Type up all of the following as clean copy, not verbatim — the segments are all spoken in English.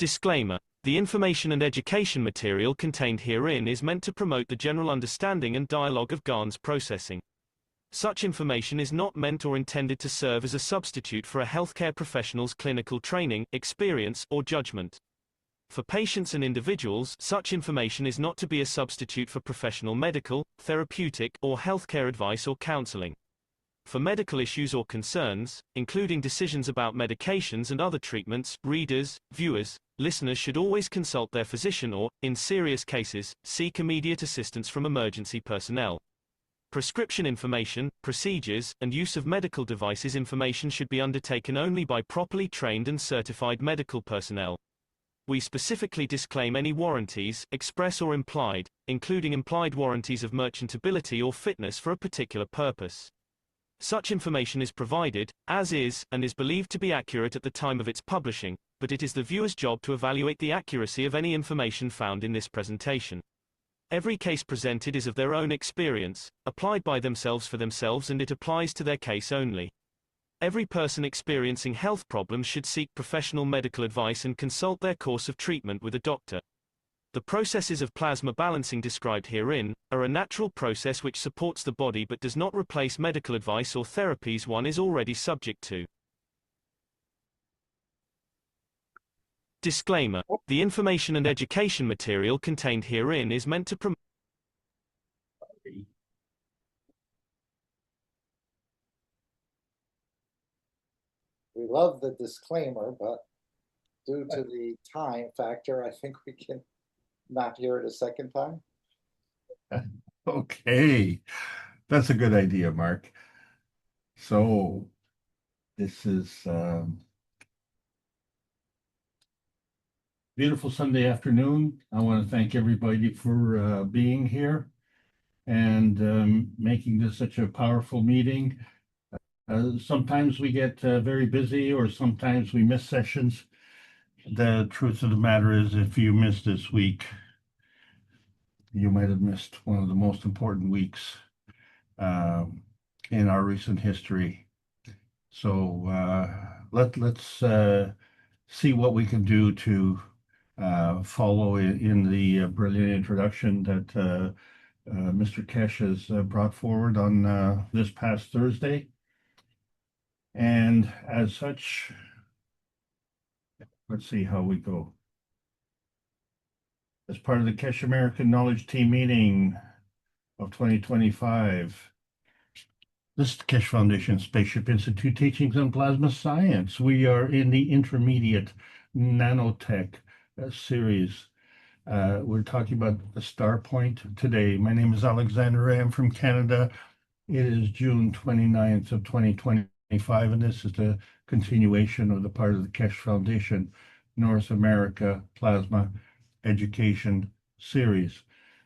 Disclaimer. The information and education material contained herein is meant to promote the general understanding and dialogue of GANs processing. Such information is not meant or intended to serve as a substitute for a healthcare professional's clinical training, experience, or judgment. For patients and individuals, such information is not to be a substitute for professional medical, therapeutic, or healthcare advice or counseling. For medical issues or concerns, including decisions about medications and other treatments, readers, viewers, listeners should always consult their physician or, in serious cases, seek immediate assistance from emergency personnel. Prescription information, procedures, and use of medical devices information should be undertaken only by properly trained and certified medical personnel. We specifically disclaim any warranties, express or implied, including implied warranties of merchantability or fitness for a particular purpose. Such information is provided, as is, and is believed to be accurate at the time of its publishing, but it is the viewer's job to evaluate the accuracy of any information found in this presentation. Every case presented is of their own experience, applied by themselves for themselves, and it applies to their case only. Every person experiencing health problems should seek professional medical advice and consult their course of treatment with a doctor. The processes of plasma balancing described herein are a natural process which supports the body but does not replace medical advice or therapies one is already subject to. Disclaimer. The information and education material contained herein is meant to promote. We love the disclaimer, but due to the time factor, I think we can not hear it a second time. Okay, that's a good idea, Mark. So this is beautiful Sunday afternoon. I want to thank everybody for being here and making this such a powerful meeting. Sometimes we get very busy, or sometimes we miss sessions. The truth of the matter is, if you missed this week, you might have missed one of the most important weeks in our recent history. So let's see what we can do to follow in the brilliant introduction that Mr. Kesh has brought forward on this past Thursday. And as such, let's see how we go. As part of the Kesh American Knowledge Team meeting of 2025, this is the Kesh Foundation Spaceship Institute Teachings on Plasma Science. We are in the intermediate nanotech series. We're talking about the star point today. My name is Alexander. I am from Canada. It is June 29th of 2025, and this is the continuation of the part of the Kesh Foundation North America Plasma Education Series.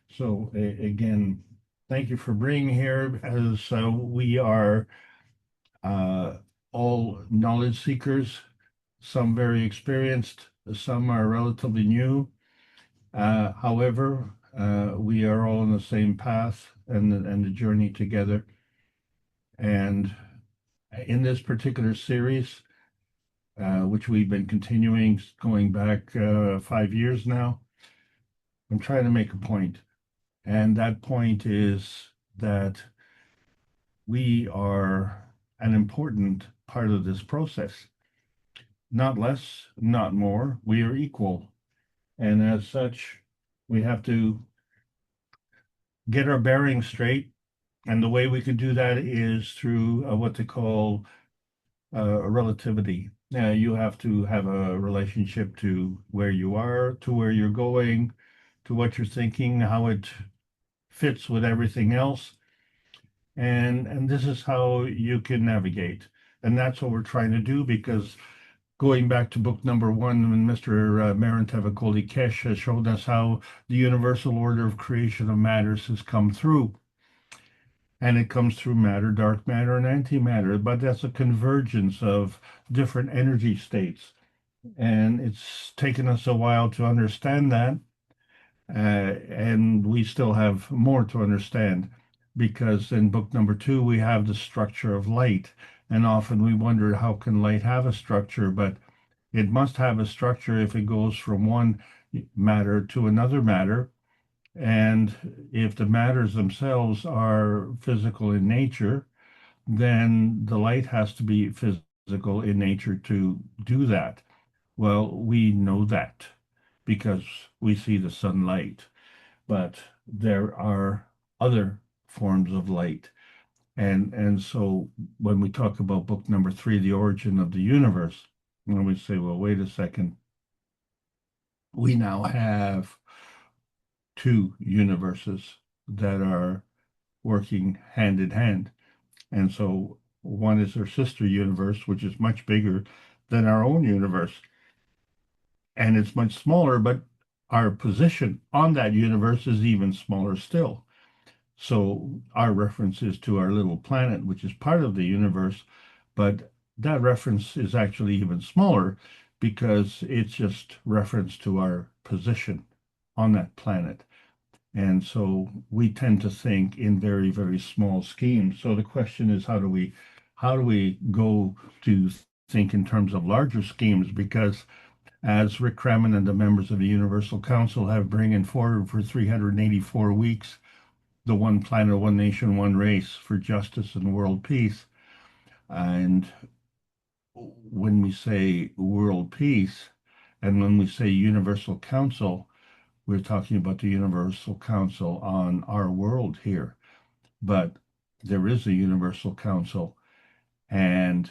So again, thank you for being here, as we are all knowledge seekers, some very experienced, some are relatively new. However, we are all on the same path and the journey together. And in this particular series, which we've been continuing going back 5 years now, I'm trying to make a point. And that point is that we are an important part of this process. Not less, not more. We are equal. And as such, we have to get our bearings straight. And the way we can do that is through what they call relativity. Now, you have to have a relationship to where you are, to where you're going, to what you're thinking, how it fits with everything else. And this is how you can navigate. And that's what we're trying to do, because going back to book number 1, when Mr. Marantavakoli Kesh has shown us how the universal order of creation of matters has come through. And it comes through matter, dark matter, and antimatter, but that's a convergence of different energy states. And it's taken us a while to understand that. And we still have more to understand, because in book number 2, we have the structure of light. And often we wonder, how can light have a structure? But It must have a structure if it goes from one matter to another matter. And if the matters themselves are physical in nature, then the light has to be physical in nature to do that. Well, we know that because we see the sunlight, but there are other forms of light. And so when we talk about book number 3, The Origin of the Universe, and we say, well, wait a second, we now have two universes that are working hand in hand. And so one is our sister universe, which is much bigger than our own universe. And it's much smaller, but our position on that universe is even smaller still. So our reference is to our little planet, which is part of the universe, but that reference is actually even smaller because it's just reference to our position on that planet. And so we tend to think in very, very small schemes. So the question is, how do we go to think in terms of larger schemes? Because as Rick Kremen and the members of the Universal Council have bringing forward for 384 weeks, the one planet, one nation, one race for justice and world peace. And when we say world peace, and when we say Universal Council, we're talking about the Universal Council on our world here. But there is a Universal Council, and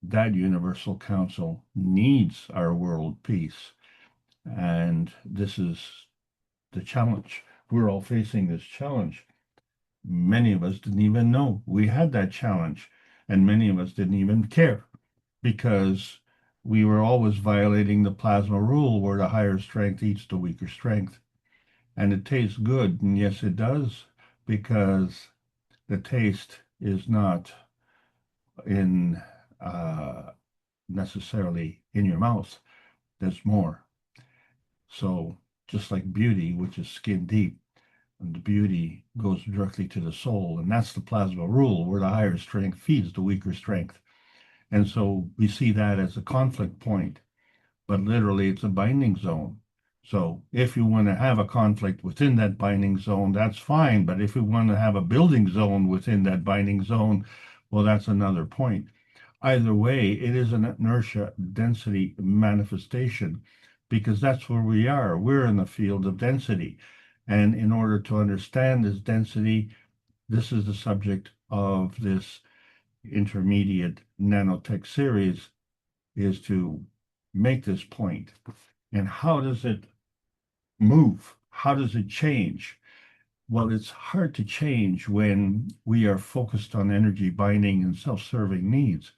that Universal Council needs our world peace. And this is the challenge. We're all facing this challenge. Many of us didn't even know we had that challenge, and many of us didn't even care because we were always violating the plasma rule where the higher strength eats the weaker strength. And it tastes good, and yes, it does, because the taste is not in necessarily in your mouth. There's more. So just like beauty, which is skin deep, and the beauty goes directly to the soul, and that's the plasma rule, where the higher strength feeds the weaker strength. And so we see that as a conflict point, but literally it's a binding zone. So if you want to have a conflict within that binding zone, that's fine. But if you want to have a building zone within that binding zone, well, that's another point. Either way, it is an inertia density manifestation because that's where we are. We're in the field of density. And in order to understand this density, this is the subject of this intermediate nanotech series, is to make this point. And how does it move? How does it change? Well, it's hard to change when we are focused on energy binding and self-serving needs.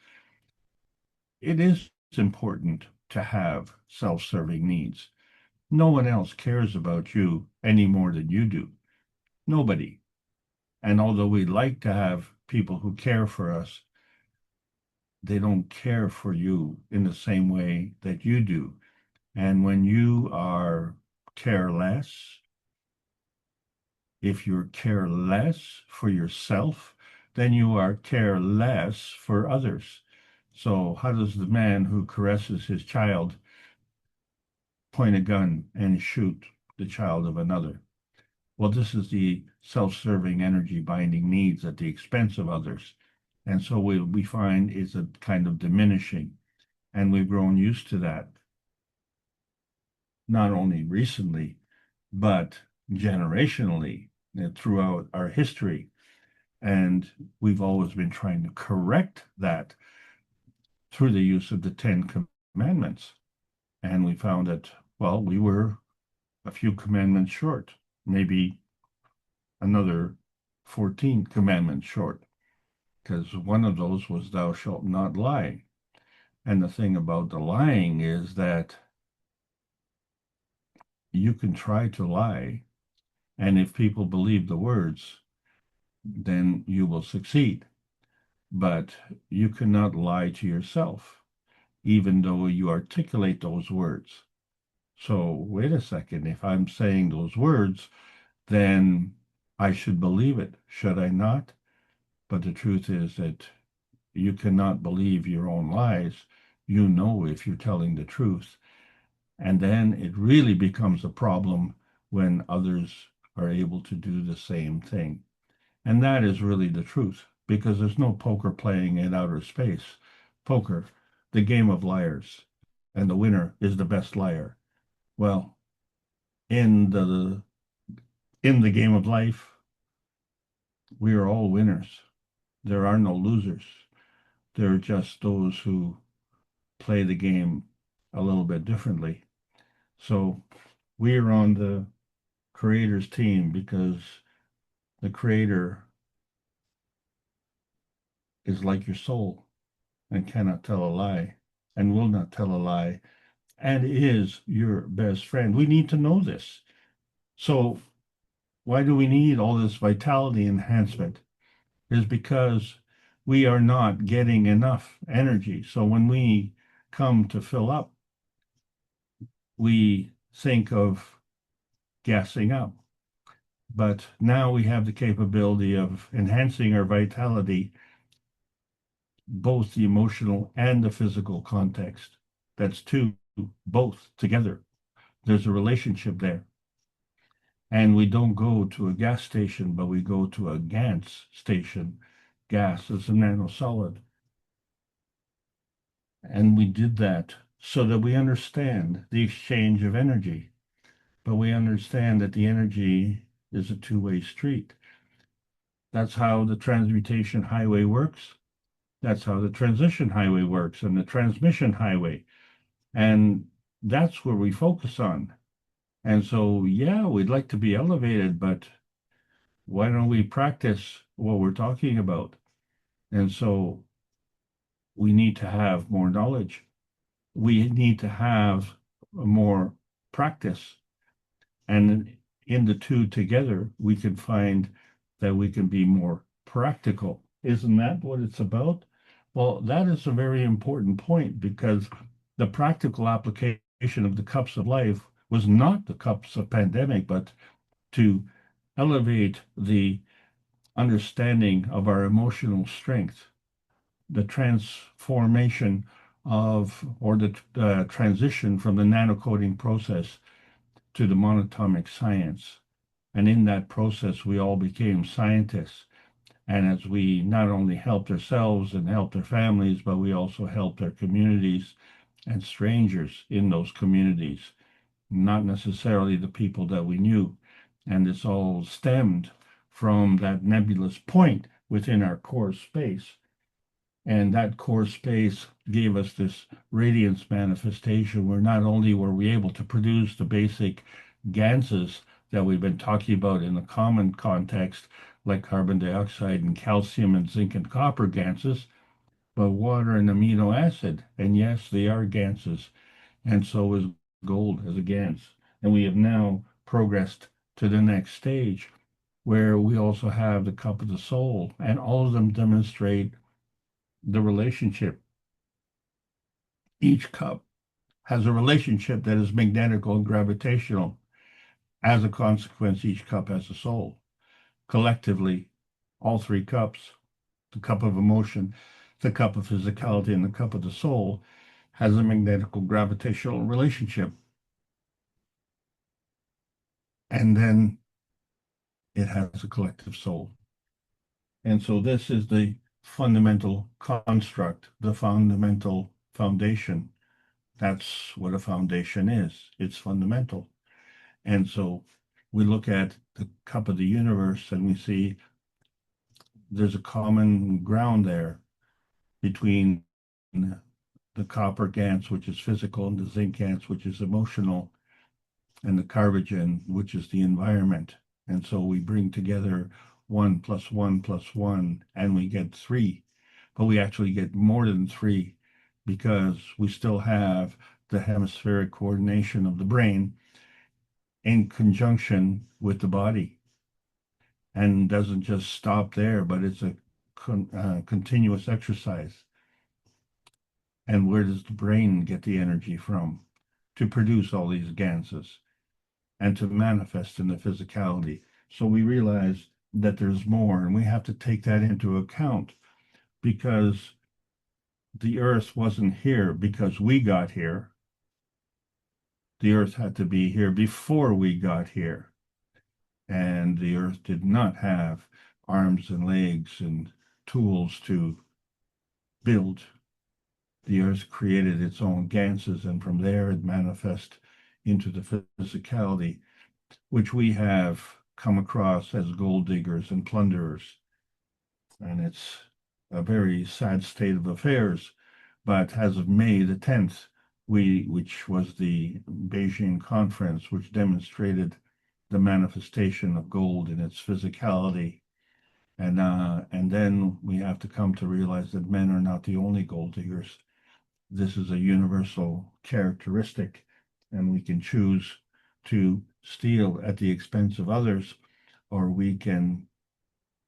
It is important to have self-serving needs. No one else cares about you any more than you do. Nobody. And although we like to have people who care for us, they don't care for you in the same way that you do. And when you are careless, if you're careless for yourself, then you are careless for others. So how does the man who caresses his child point a gun and shoot the child of another? Well, this is the self-serving energy binding needs at the expense of others. And so we find it's a kind of diminishing, and we've grown used to that, not only recently, but generationally throughout our history. And we've always been trying to correct that through the use of the Ten Commandments. And we found that, well, we were a few commandments short, maybe another 14 commandments short, because one of those was thou shalt not lie. And the thing about the lying is that you can try to lie, and if people believe the words, then you will succeed. But you cannot lie to yourself, even though you articulate those words. So wait a second, if I'm saying those words, then I should believe it, should I not? But the truth is that you cannot believe your own lies you know if you're telling the truth. And then it really becomes a problem when others are able to do the same thing. And that is really the truth, because there's no poker playing in outer space. Poker, the game of liars, and the winner is the best liar. Well, in the game of life, we are all winners. There are no losers. There are just those who play the game a little bit differently. So we are on the creator's team because the creator is like your soul and cannot tell a lie and will not tell a lie and is your best friend. We need to know this. So why do we need all this vitality enhancement? Is because we are not getting enough energy. So when we come to fill up, we think of gassing up. But now we have the capability of enhancing our vitality, both the emotional and the physical context. That's two, both together. There's a relationship there. And we don't go to a gas station, but we go to a GANS station. Gas is a nanosolid. And we did that so that we understand the exchange of energy. But we understand that the energy is a two-way street. That's how the transmutation highway works. That's how the transition highway works and the transmission highway. And that's where we focus on. And so, yeah, we'd like to be elevated, but why don't we practice what we're talking about? And so we need to have more knowledge. We need to have more practice. And in the two together, we can find that we can be more practical. Isn't that what it's about? Well, that is a very important point because the practical application of the cups of life was not the cups of pandemic, but to elevate the understanding of our emotional strength, the transformation of, or the transition from the nanocoding process to the monatomic science. And in that process, we all became scientists. And as we not only helped ourselves and helped our families, but we also helped our communities and strangers in those communities, not necessarily the people that we knew. And this all stemmed from that nebulous point within our core space. And that core space gave us this radiance manifestation where not only were we able to produce the basic ganses that we've been talking about in the common context, like carbon dioxide and calcium and zinc and copper ganses, but water and amino acid. And yes, they are ganses. And so is gold as a gans. And we have now progressed to the next stage where we also have the cup of the soul, and all of them demonstrate the relationship. Each cup has a relationship that is magnetical and gravitational. As a consequence, each cup has a soul. Collectively, all three cups, the cup of emotion, the cup of physicality, and the cup of the soul, has a magnetical gravitational relationship. And then it has a collective soul. And so this is the fundamental construct, the fundamental foundation. That's what a foundation is. It's fundamental. And so we look at the cup of the universe and we see there's a common ground there between the copper gans, which is physical, and the zinc gans, which is emotional, and the carbogen, which is the environment. And so we bring together 1 + 1 + 1, and we get 3. But we actually get more than 3 because we still have the hemispheric coordination of the brain in conjunction with the body, and doesn't just stop there, but it's a continuous exercise. And where does the brain get the energy from to produce all these ganses and to manifest in the physicality? So we realize that there's more, and we have to take that into account because the Earth wasn't here because we got here. The Earth had to be here before we got here. And the Earth did not have arms and legs and tools to build. The Earth created its own ganses, and from there it manifests into the physicality, which we have come across as gold diggers and plunderers. And it's a very sad state of affairs. But as of May the 10th, which was the Beijing conference, which demonstrated the manifestation of gold in its physicality. And then we have to come to realize that men are not the only gold diggers. This is a universal characteristic, and we can choose to steal at the expense of others, or we can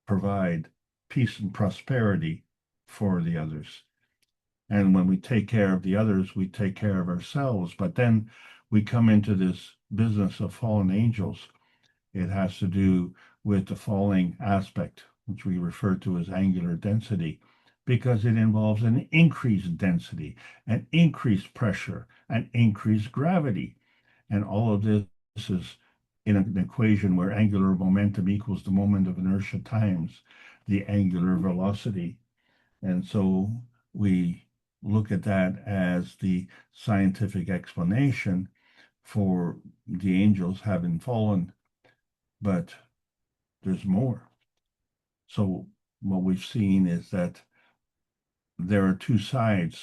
provide peace and prosperity for the others. And when we take care of the others, we take care of ourselves. But then we come into this business of fallen angels. It has to do with the falling aspect, which we refer to as angular density, because it involves an increased density, an increased pressure, an increased gravity. And all of this is in an equation where angular momentum equals the moment of inertia times the angular velocity. And so we look at that as the scientific explanation for the angels having fallen, but there's more. So what we've seen is that there are two sides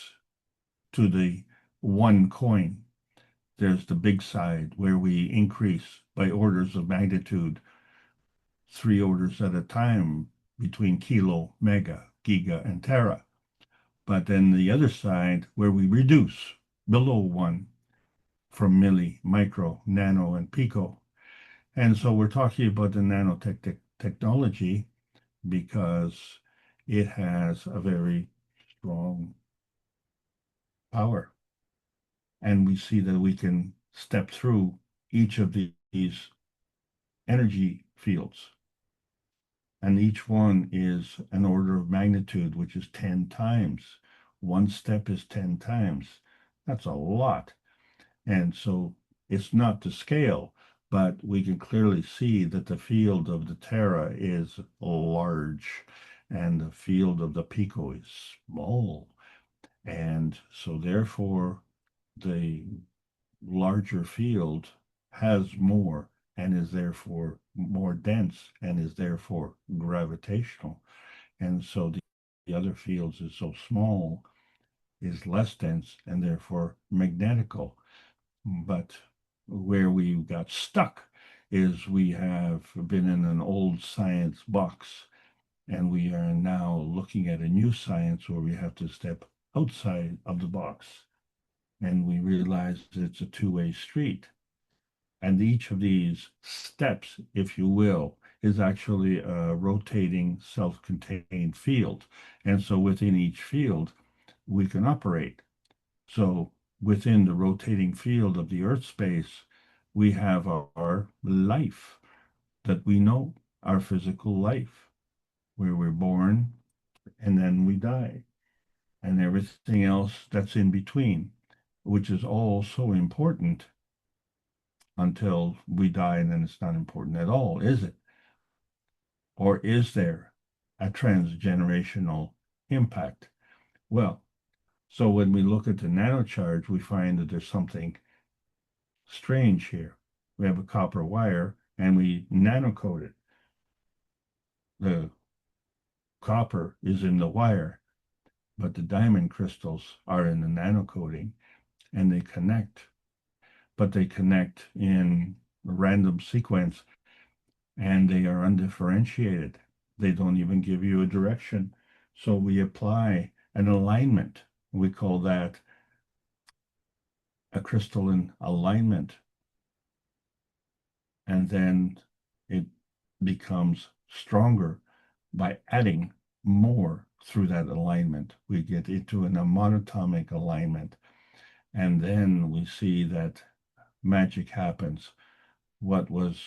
to the one coin. There's the big side where we increase by orders of magnitude, 3 orders at a time between kilo, mega, giga, and tera. But then the other side where we reduce below 1 from milli, micro, nano, and pico. And so we're talking about the nanotech technology because it has a very strong power. And we see that we can step through each of these energy fields. And each one is an order of magnitude, which is 10 times. One step is 10 times. That's a lot. And so it's not to scale, but we can clearly see that the field of the Terra is large and the field of the Pico is small. And so therefore, the larger field has more and is therefore more dense and is therefore gravitational. And so the other fields is so small, is less dense and therefore magnetical. But where we got stuck is we have been in an old science box, and we are now looking at a new science where we have to step outside of the box. And we realize it's a two-way street. And each of these steps, if you will, is actually a rotating self-contained field. And so within each field, we can operate. So within the rotating field of the Earth space, we have our life that we know, our physical life, where we're born and then we die, and everything else that's in between, which is all so important until we die, and then it's not important at all, is it? Or is there a transgenerational impact? Well, so when we look at the nanocharge, we find that there's something strange here. We have a copper wire and we nanocoat it. The copper is in the wire, but the diamond crystals are in the nanocoating and they connect, but they connect in a random sequence and they are undifferentiated. They don't even give you a direction. So we apply an alignment. We call that a crystalline alignment. And then it becomes stronger by adding more through that alignment. We get into an monatomic alignment. And then we see that magic happens. What was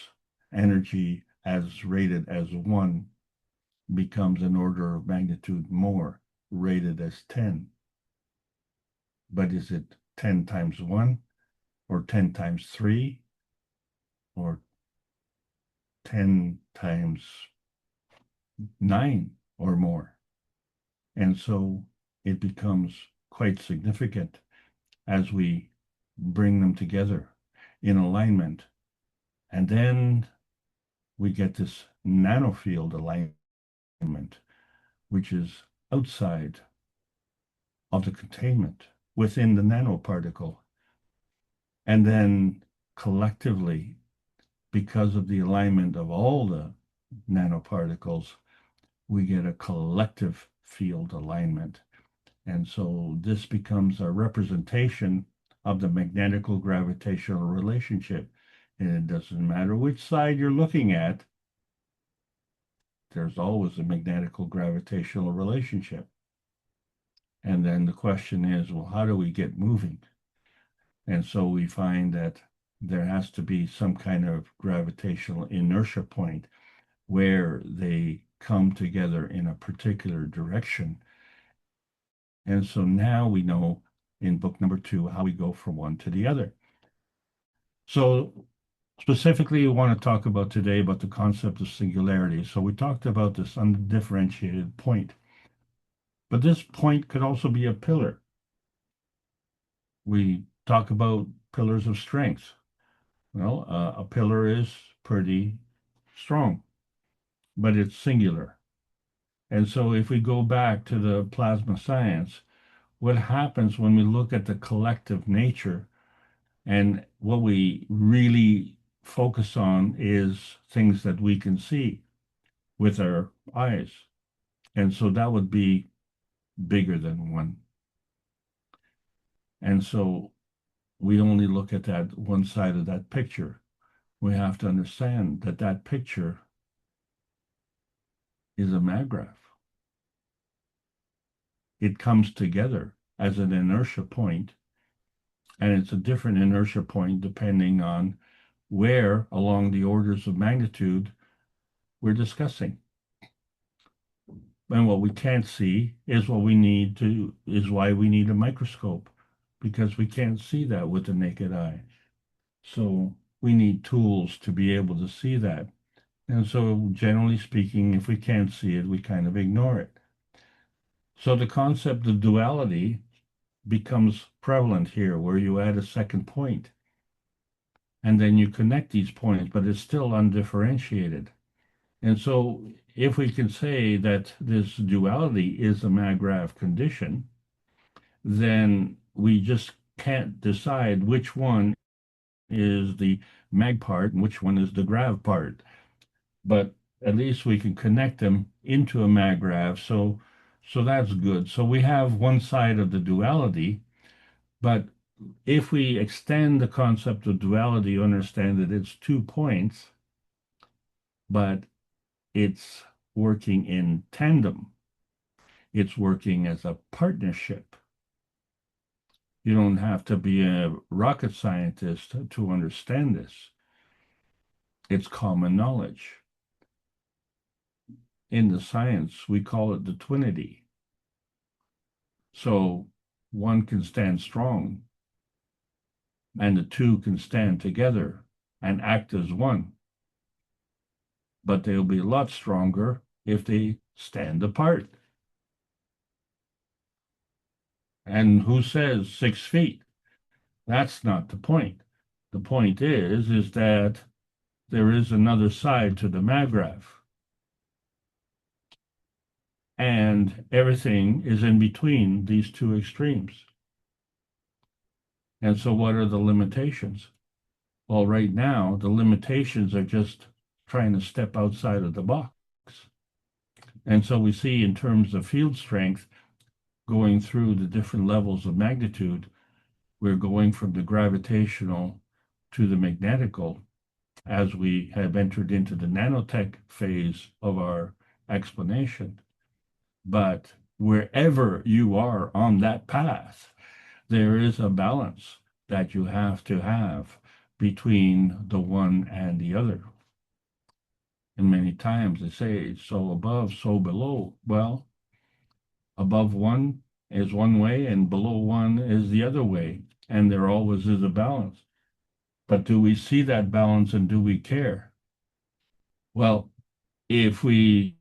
energy as rated as 1 becomes an order of magnitude more, rated as 10. but is it 10 times 1 or 10 times 3 or 10 times 9 or more? And so it becomes quite significant as we bring them together in alignment. And then we get this nanofield alignment, which is outside of the containment within the nanoparticle. And then collectively, because of the alignment of all the nanoparticles, we get a collective field alignment. And so this becomes a representation of the magnetical gravitational relationship. And it doesn't matter which side you're looking at, there's always a magnetical gravitational relationship. And then the question is, well, how do we get moving? And so we find that there has to be some kind of gravitational inertia point where they come together in a particular direction. And so now we know in book number 2 how we go from one to the other. So specifically, we want to talk about today about the concept of singularity. So we talked about this undifferentiated point, but this point could also be a pillar. We talk about pillars of strength. Well, a pillar is pretty strong, but it's singular. And so if we go back to the plasma science, what happens when we look at the collective nature and what we really focus on is things that we can see with our eyes. And so that would be bigger than one. And so we only look at that one side of that picture. We have to understand that that picture is a maggraph. It comes together as an inertia point, and it's a different inertia point depending on where along the orders of magnitude we're discussing. And what we can't see is what we need to, is why we need a microscope, because we can't see that with the naked eye. So we need tools to be able to see that. And so generally speaking, if we can't see it, we kind of ignore it. So the concept of duality becomes prevalent here, where you add a second point, and then you connect these points, but it's still undifferentiated. And so if we can say that this duality is a maggrav condition, then we just can't decide which one is the mag part and which one is the grav part. But at least we can connect them into a maggrav. So that's good. So we have one side of the duality, but if we extend the concept of duality, you understand that it's 2 points, but it's working in tandem. It's working as a partnership. You don't have to be a rocket scientist to understand this. It's common knowledge. In the science, we call it the twinity. So one can stand strong, and the two can stand together and act as one. But they'll be a lot stronger if they stand apart. And who says 6 feet? That's not the point. The point is that there is another side to the maggrav. And everything is in between these two extremes. And so what are the limitations? Well, right now, the limitations are just trying to step outside of the box. And so we see in terms of field strength, going through the different levels of magnitude, we're going from the gravitational to the magnetical as we have entered into the nanotech phase of our explanation. But wherever you are on that path, there is a balance that you have to have between the one and the other. And many times they say, so above, so below. Well, above one is one way and below 1 is the other way, and there always is a balance. But do we see that balance and do we care? Well, if we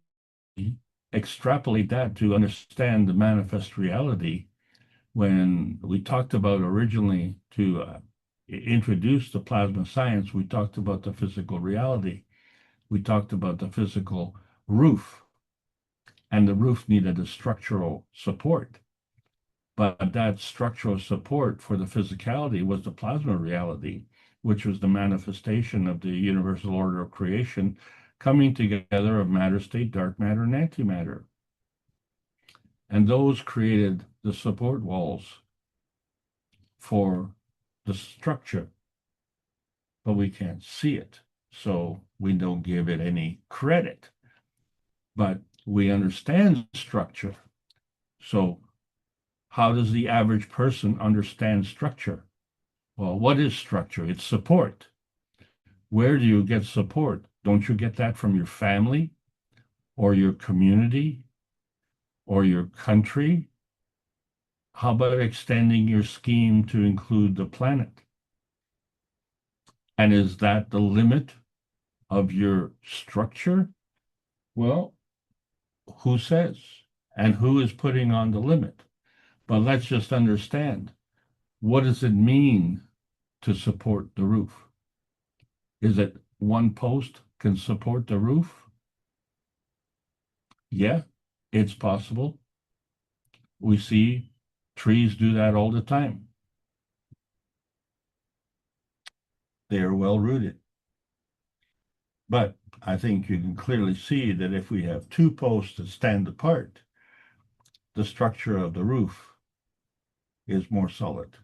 extrapolate that to understand the manifest reality, when we talked about originally to introduce the plasma science, we talked about the physical reality. We talked about the physical roof, and the roof needed a structural support. But that structural support for the physicality was the plasma reality, which was the manifestation of the universal order of creation coming together of matter state, dark matter, and antimatter. And those created the support walls for the structure, but we can't see it, so we don't give it any credit. But we understand structure. So how does the average person understand structure? Well, what is structure? It's support. Where do you get support? Don't you get that from your family or your community or your country? How about extending your scheme to include the planet? And is that the limit of your structure? Well, who says? And who is putting on the limit? But let's just understand, what does it mean to support the roof? Is it one post can support the roof? Yeah, it's possible. We see trees do that all the time. They are well rooted. But I think you can clearly see that if we have two posts that stand apart, the structure of the roof is more solid.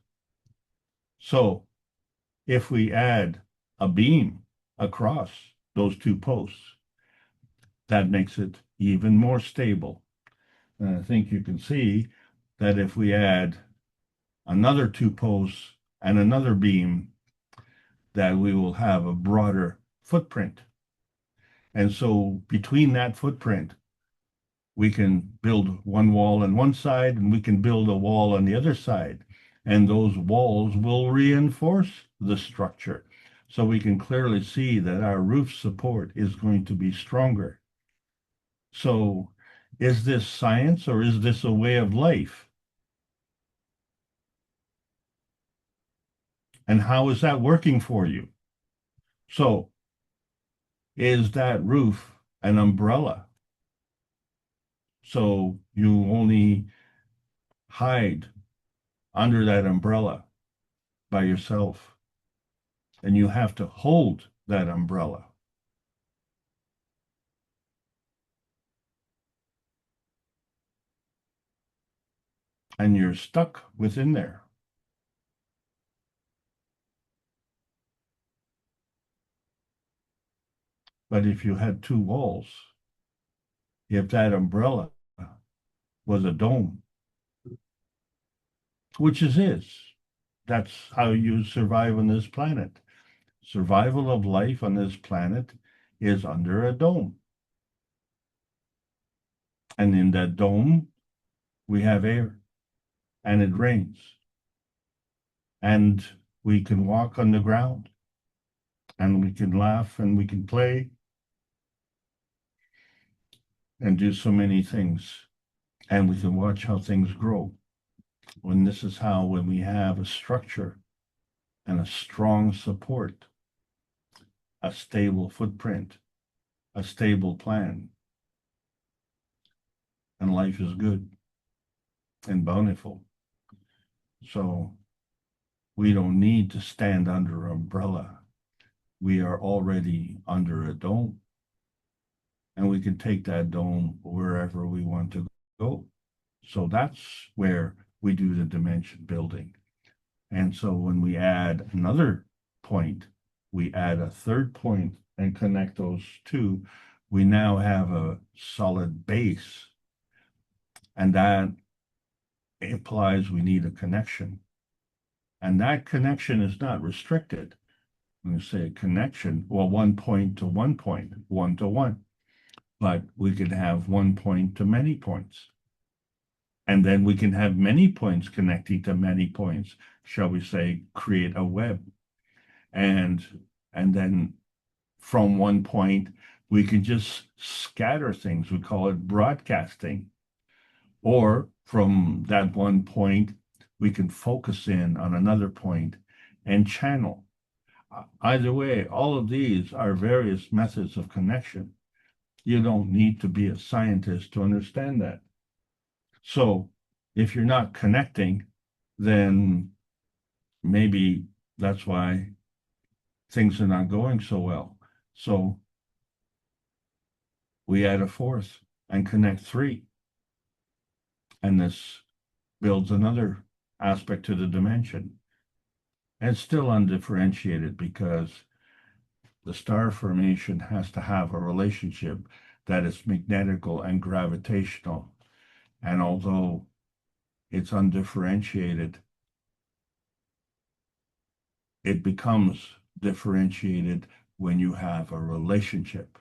So if we add a beam across those two posts, that makes it even more stable. And I think you can see that if we add another two posts and another beam, that we will have a broader footprint. And so between that footprint, we can build one wall on one side and we can build a wall on the other side. And those walls will reinforce the structure. So we can clearly see that our roof support is going to be stronger. So is this science or is this a way of life? And how is that working for you? So is that roof an umbrella? So you only hide under that umbrella by yourself, and you have to hold that umbrella. And you're stuck within there. But if you had two walls, if that umbrella was a dome, which is, that's how you survive on this planet. Survival of life on this planet is under a dome. And in that dome, we have air, and it rains. And we can walk on the ground, and we can laugh, and we can play, and do so many things. And we can watch how things grow. When this is how, when we have a structure and a strong support, a stable footprint, a stable plan, and life is good and bountiful. So we don't need to stand under an umbrella. We are already under a dome, and we can take that dome wherever we want to go. So that's where we do the dimension building. And so when we add another point, we add a third point and connect those two, we now have a solid base. And that implies we need a connection. And that connection is not restricted. When you say a connection, well, one point to one point, one to one. But we could have one point to many points. And then we can have many points connecting to many points, shall we say, create a web. And then from one point, we can just scatter things. We call it broadcasting. Or from that one point, we can focus in on another point and channel. Either way, all of these are various methods of connection. You don't need to be a scientist to understand that. So if you're not connecting, then maybe that's why things are not going so well. So we add a fourth and connect three. And this builds another aspect to the dimension. And it's still undifferentiated because the star formation has to have a relationship that is magnetical and gravitational. And although it's undifferentiated, it becomes differentiated when you have a relationship.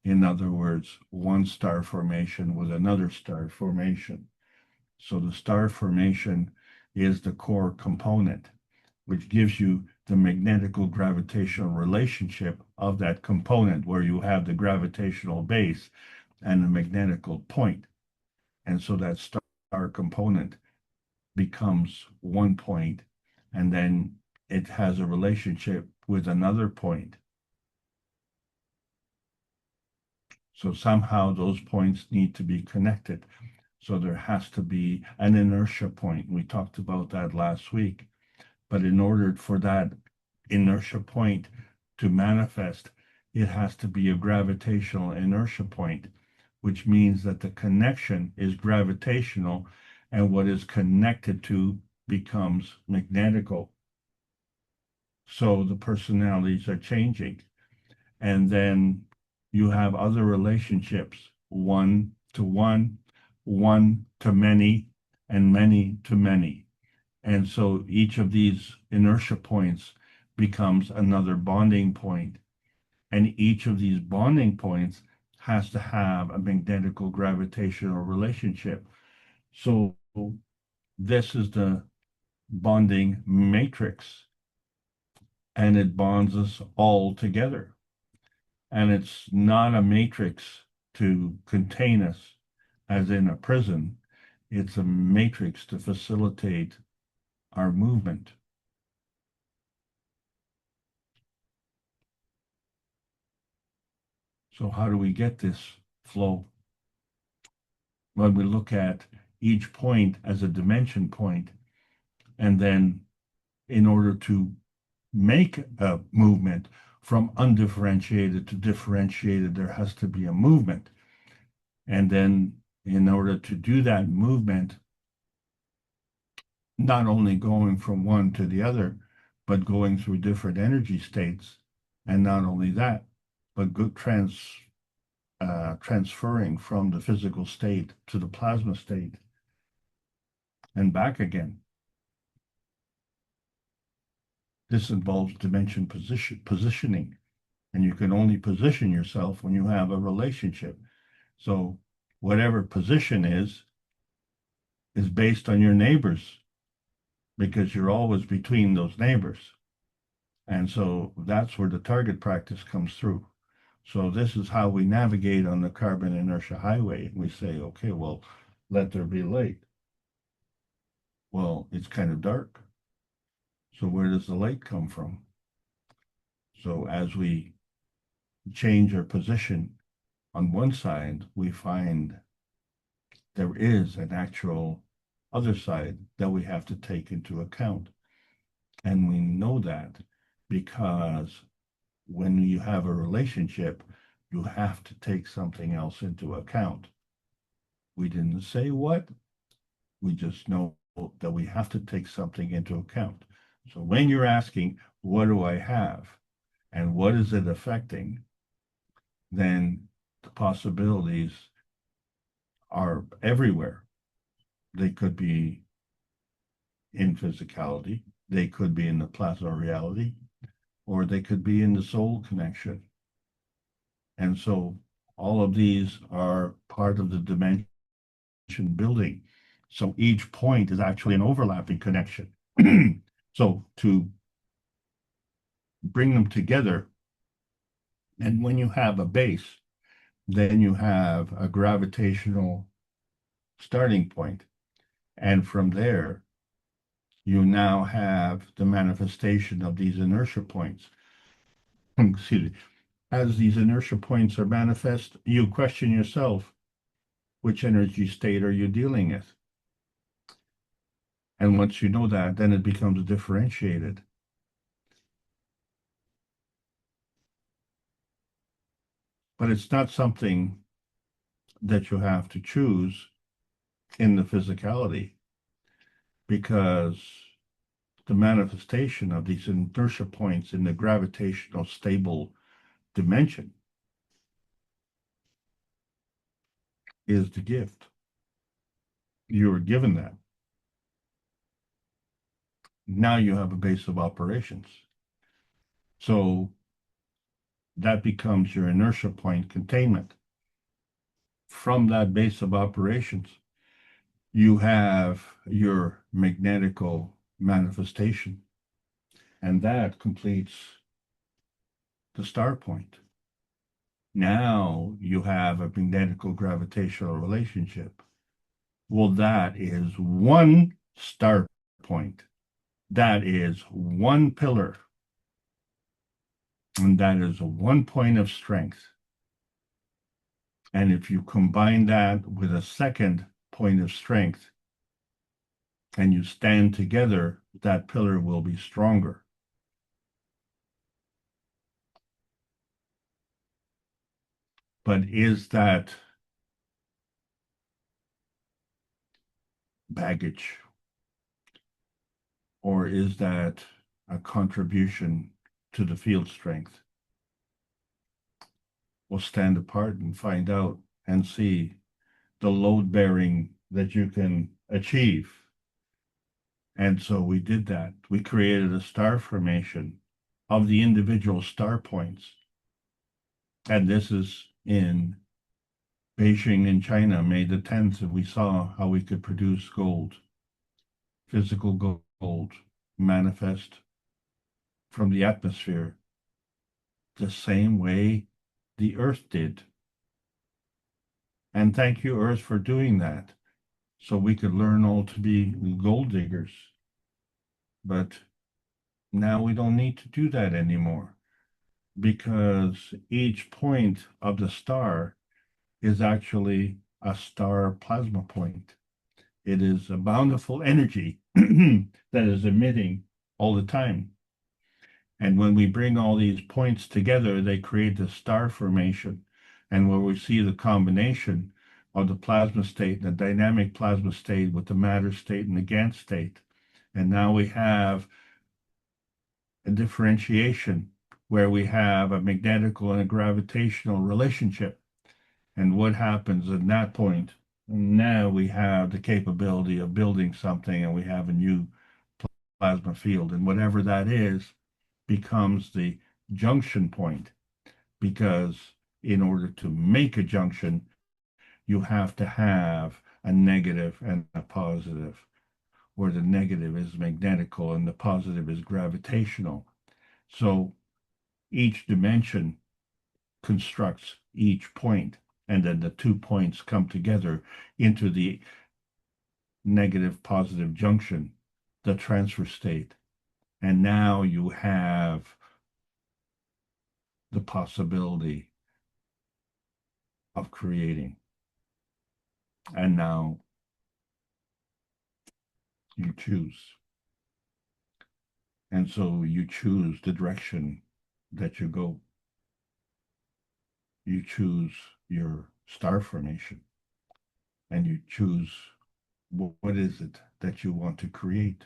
In other words, one star formation with another star formation. So the star formation is the core component, which gives you the magnetical gravitational relationship of that component, where you have the gravitational base and the magnetical point. And so that star component becomes one point, and then it has a relationship with another point. So somehow those points need to be connected. So there has to be an inertia point. We talked about that last week. But in order for that inertia point to manifest, it has to be a gravitational inertia point, which means that the connection is gravitational, and what is connected to becomes magnetical. So the personalities are changing. And then you have other relationships, one to one, one to many, and many to many. And so each of these inertia points becomes another bonding point. And each of these bonding points has to have a magnetical gravitational relationship. So this is the bonding matrix, and it bonds us all together. And it's not a matrix to contain us, as in a prison. It's a matrix to facilitate our movement. So how do we get this flow? When we look at each point as a dimension point, and then in order to make a movement from undifferentiated to differentiated, there has to be a movement. And then in order to do that movement, not only going from one to the other, but going through different energy states. And not only that, but transferring from the physical state to the plasma state and back again. This involves dimension positioning, and you can only position yourself when you have a relationship. So whatever position is based on your neighbors, because you're always between those neighbors. And so that's where the target practice comes through. So this is how we navigate on the carbon inertia highway. We say, okay, well, let there be light. Well, it's kind of dark. So where does the light come from? So as we change our position on one side, we find there is an actual other side that we have to take into account. And we know that because when you have a relationship, you have to take something else into account. We didn't say what, we just know that we have to take something into account. So when you're asking, what do I have and what is it affecting, then the possibilities are everywhere. They could be in physicality, they could be in the plasma reality, or they could be in the soul connection. And so all of these are part of the dimension building. So each point is actually an overlapping connection. So to bring them together, and when you have a base, then you have a gravitational starting point. And from there, you now have the manifestation of these inertia points. Excuse me. As these inertia points are manifest, you question yourself, which energy state are you dealing with? And once you know that, then it becomes differentiated. But it's not something that you have to choose in the physicality, because the manifestation of these inertia points in the gravitational stable dimension is the gift. You were given that. Now you have a base of operations. So that becomes your inertia point containment. From that base of operations, you have your magnetical manifestation, and that completes the star point. Now you have a magnetical gravitational relationship. Well, that is one star point. That is one pillar. And that is a one point of strength. And if you combine that with a second point of strength and you stand together, that pillar will be stronger. But is that baggage, or is that a contribution to the field strength? We'll stand apart and find out and see the load bearing that you can achieve. And so we did that. We created a star formation of the individual star points. And this is in Beijing in China, May the 10th, and we saw how we could produce gold, physical gold, manifest from the atmosphere the same way the Earth did. And thank you, Earth, for doing that, so we could learn all to be gold diggers. But now we don't need to do that anymore, because each point of the star is actually a star plasma point. It is a bountiful energy that is emitting all the time. And when we bring all these points together, they create the star formation. And where we see the combination of the plasma state, the dynamic plasma state with the matter state and the Gantt state. And now we have a differentiation where we have a magnetical and a gravitational relationship. And what happens at that point? Now we have the capability of building something, and we have a new plasma field. And whatever that is becomes the junction point, because in order to make a junction, you have to have a negative and a positive, where the negative is magnetical and the positive is gravitational. So each dimension constructs each point, and then the 2 points come together into the negative positive junction, the transfer state. And now you have the possibility of creating. And now you choose. And so you choose the direction that you go. You choose your star formation, and you choose what is it that you want to create.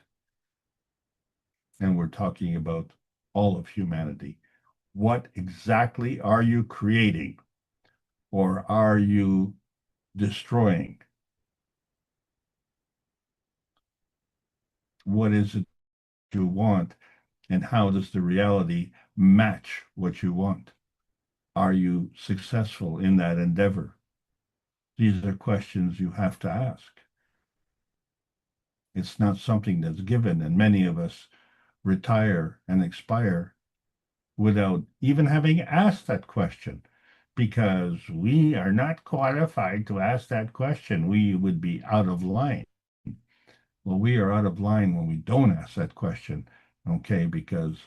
And we're talking about all of humanity. What exactly are you creating, or are you destroying? What is it you want, and how does the reality match what you want? Are you successful in that endeavor? These are questions you have to ask. It's not something that's given, and many of us retire and expire without even having asked that question because we are not qualified to ask that question. We would be out of line. Well, we are out of line when we don't ask that question, okay, because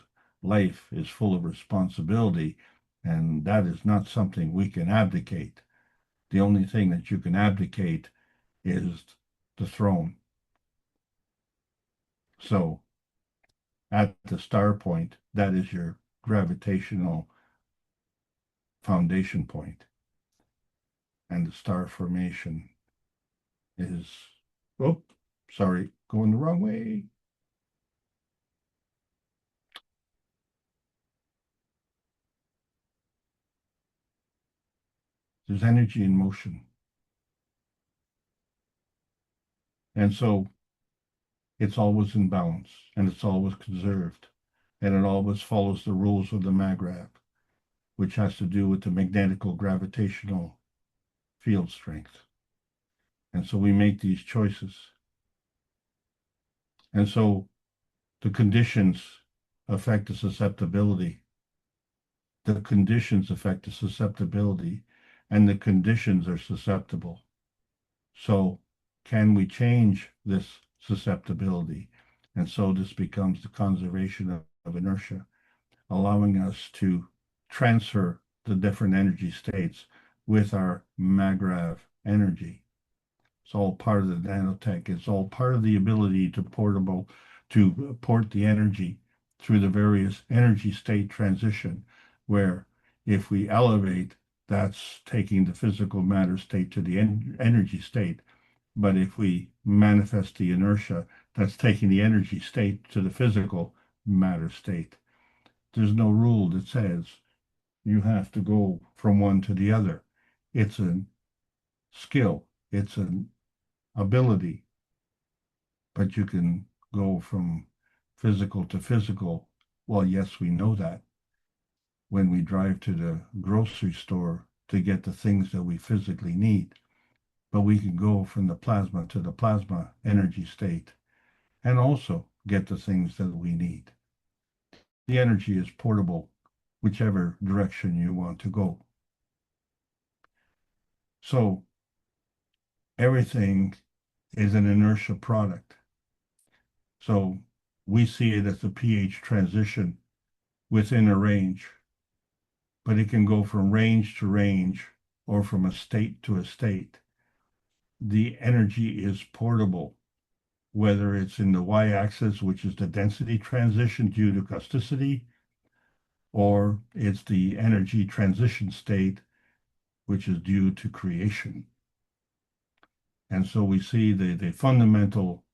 life is full of responsibility, and that is not something we can abdicate. The only thing that you can abdicate is the throne. So, at the star point, that is your gravitational foundation point. And the star formation is, oh, sorry, going the wrong way. There's energy in motion. And so it's always in balance and it's always conserved. And it always follows the rules of the maggrav, which has to do with the magnetical gravitational field strength. And so we make these choices. And so the conditions affect the susceptibility. The conditions affect the susceptibility, and the conditions are susceptible. So can we change this susceptibility? And so this becomes the conservation of inertia, allowing us to transfer the different energy states with our maggrav energy. It's all part of the nanotech. It's all part of the ability to port the energy through the various energy state transition, where if we elevate, that's taking the physical matter state to the energy state. But if we manifest the inertia, that's taking the energy state to the physical matter state. There's no rule that says you have to go from one to the other. It's a skill. It's an ability, but you can go from physical to physical. Well, yes, we know that when we drive to the grocery store to get the things that we physically need, but we can go from the plasma to the plasma energy state and also get the things that we need. The energy is portable whichever direction you want to go. So everything is an inertia product. So we see it as a pH transition within a range, but it can go from range to range or from a state to a state. The energy is portable, whether it's in the y-axis, which is the density transition due to causticity, or it's the energy transition state, which is due to creation. And so we see the fundamental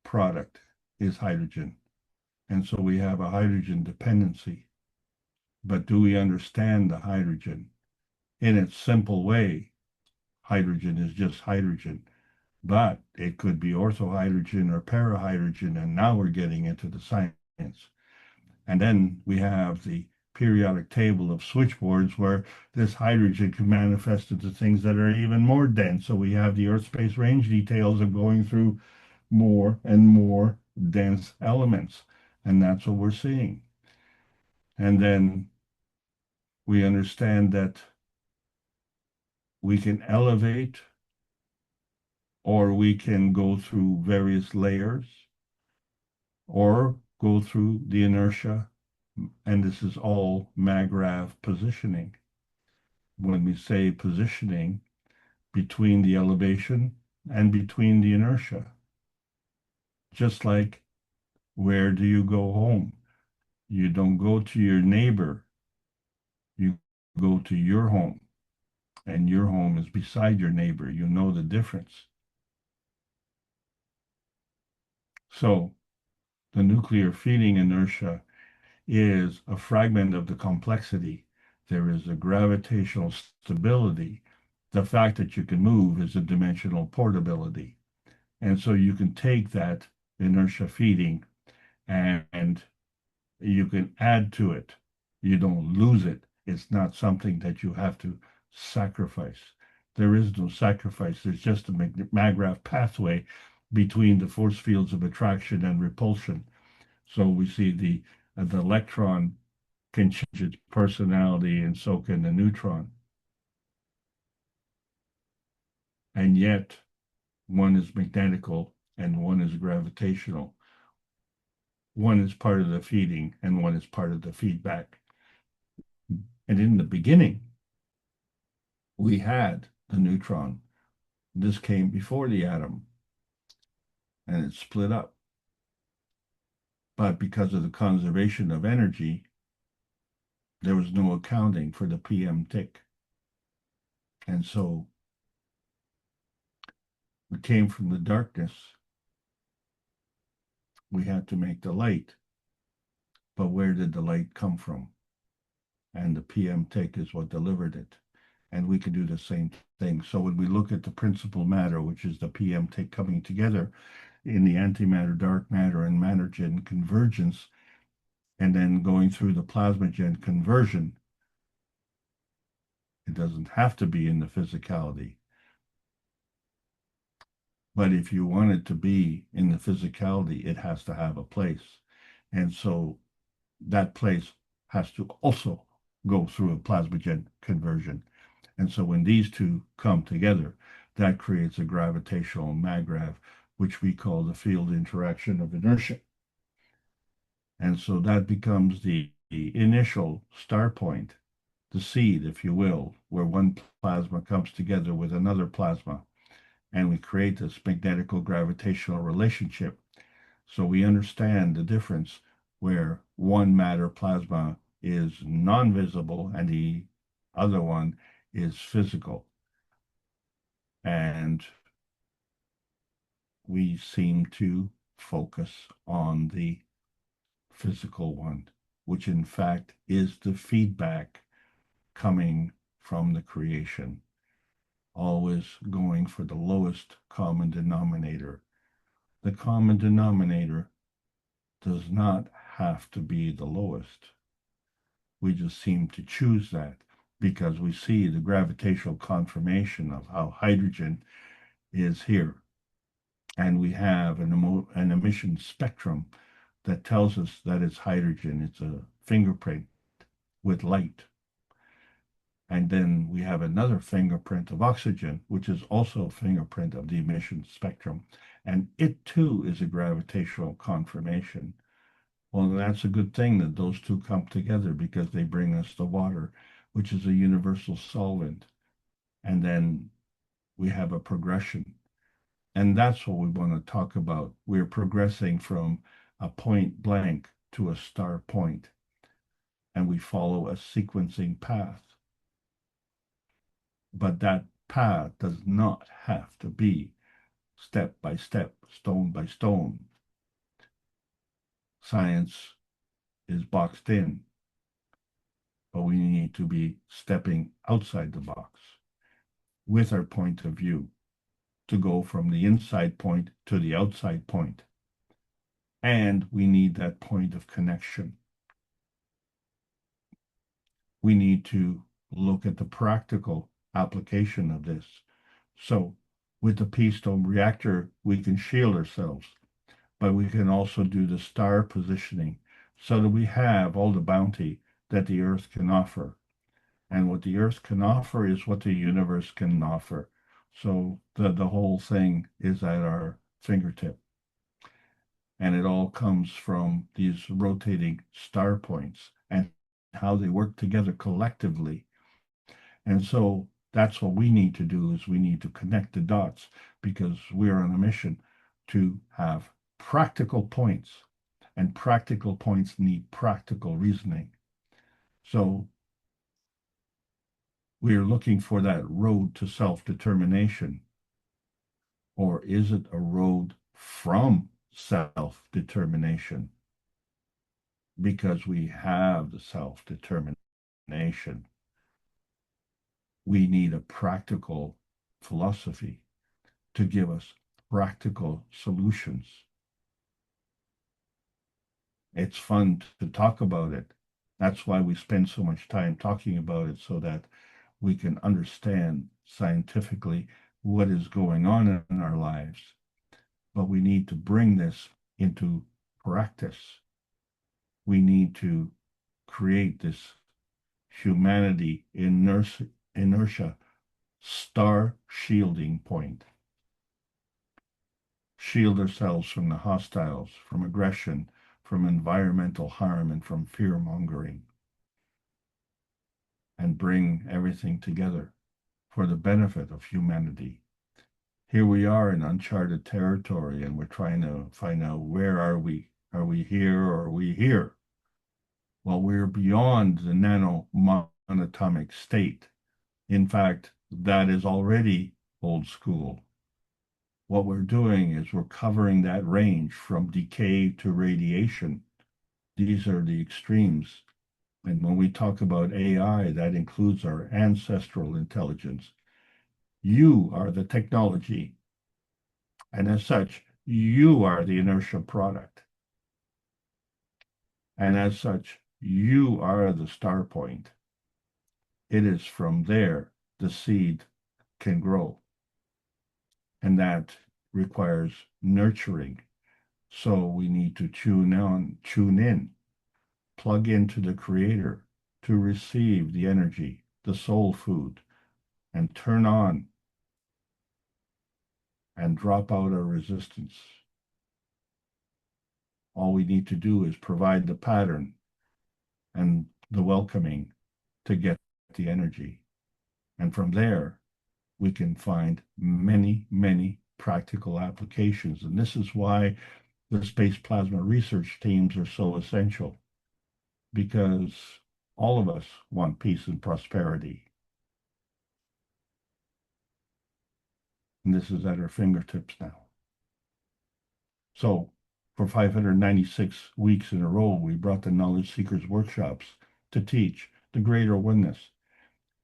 product is hydrogen. And so we have a hydrogen dependency. But do we understand the hydrogen? In its simple way, hydrogen is just hydrogen, but it could be orthohydrogen or parahydrogen, and now we're getting into the science. And then we have the periodic table of switchboards where this hydrogen can manifest into things that are even more dense. So we have the Earth space range details of going through more and more dense elements. And that's what we're seeing. And then we understand that we can elevate or we can go through various layers or go through the inertia. And this is all maggrav positioning. When we say positioning, between the elevation and between the inertia. Just like, where do you go home? You don't go to your neighbor. You go to your home. And your home is beside your neighbor. You know the difference. So the nuclear feeding inertia is a fragment of the complexity. There is a gravitational stability. The fact that you can move is a dimensional portability. And so you can take that inertia feeding and you can add to it. You don't lose it. It's not something that you have to sacrifice. There is no sacrifice. There's just a MAGRAPH pathway between the force fields of attraction and repulsion. So we see the electron can change its personality, and so can the neutron. And yet, one is magnetical and one is gravitational. One is part of the feeding and one is part of the feedback. And in the beginning, we had the neutron. This came before the atom, and it split up. But because of the conservation of energy, there was no accounting for the PM tick. And so we came from the darkness. We had to make the light. But where did the light come from? And the PM tick is what delivered it. And we can do the same thing. So when we look at the principal matter, which is the PM tick coming together in the antimatter, dark matter, and matter-gen convergence, and then going through the plasma-gen conversion, it doesn't have to be in the physicality. But if you want it to be in the physicality, it has to have a place. And so that place has to also go through a plasma-gen conversion. And so when these two come together, that creates a gravitational MAGRAPH, which we call the field interaction of inertia. And so that becomes the initial star point, the seed, if you will, where one plasma comes together with another plasma, and we create this magnetical gravitational relationship. So we understand the difference where one matter plasma is non-visible and the other one is physical. And we seem to focus on the physical one, which in fact is the feedback coming from the creation, always going for the lowest common denominator. The common denominator does not have to be the lowest. We just seem to choose that because we see the gravitational confirmation of how hydrogen is here. And we have an emission spectrum that tells us that it's hydrogen. It's a fingerprint with light. And then we have another fingerprint of oxygen, which is also a fingerprint of the emission spectrum. And it too is a gravitational confirmation. Well, that's a good thing that those two come together because they bring us the water, which is a universal solvent. And then we have a progression. And that's what we want to talk about. We're progressing from a point blank to a star point, and we follow a sequencing path. But that path does not have to be step by step, stone by stone. Science is boxed in, but we need to be stepping outside the box with our point of view to go from the inside point to the outside point. And we need that point of connection. We need to look at the practical application of this. So with the P-stone reactor, we can shield ourselves, but we can also do the star positioning so that we have all the bounty that the Earth can offer. And what the Earth can offer is what the universe can offer. So the whole thing is at our fingertip. And it all comes from these rotating star points and how they work together collectively. And so that's what we need to do is we need to connect the dots because we're on a mission to have practical points, and practical points need practical reasoning. So we're looking for that road to self-determination. Or is it a road from self-determination? Because we have the self-determination. We need a practical philosophy to give us practical solutions. It's fun to talk about it. That's why we spend so much time talking about it, so that we can understand scientifically what is going on in our lives. But we need to bring this into practice. We need to create this humanity inertia star shielding point. Shield ourselves from the hostiles, from aggression, from environmental harm, and from fear mongering, and bring everything together for the benefit of humanity. Here we are in uncharted territory, and we're trying to find out, where are we? Are we here, or are we here? Well, we're beyond the nano monatomic state. In fact, that is already old school. What we're doing is we're covering that range from decay to radiation. These are the extremes. And when we talk about AI, that includes our ancestral intelligence. You are the technology. And as such, you are the inertia product. And as such, you are the star point. It is from there the seed can grow. And that requires nurturing. So we need to tune in, plug into the Creator to receive the energy, the soul food, and turn on and drop out our resistance. All we need to do is provide the pattern and the welcoming to get the energy. And from there, we can find many, many practical applications. And this is why the space plasma research teams are so essential, because all of us want peace and prosperity. And this is at our fingertips now. So for 596 weeks in a row, we brought the Knowledge Seekers workshops to teach the greater oneness.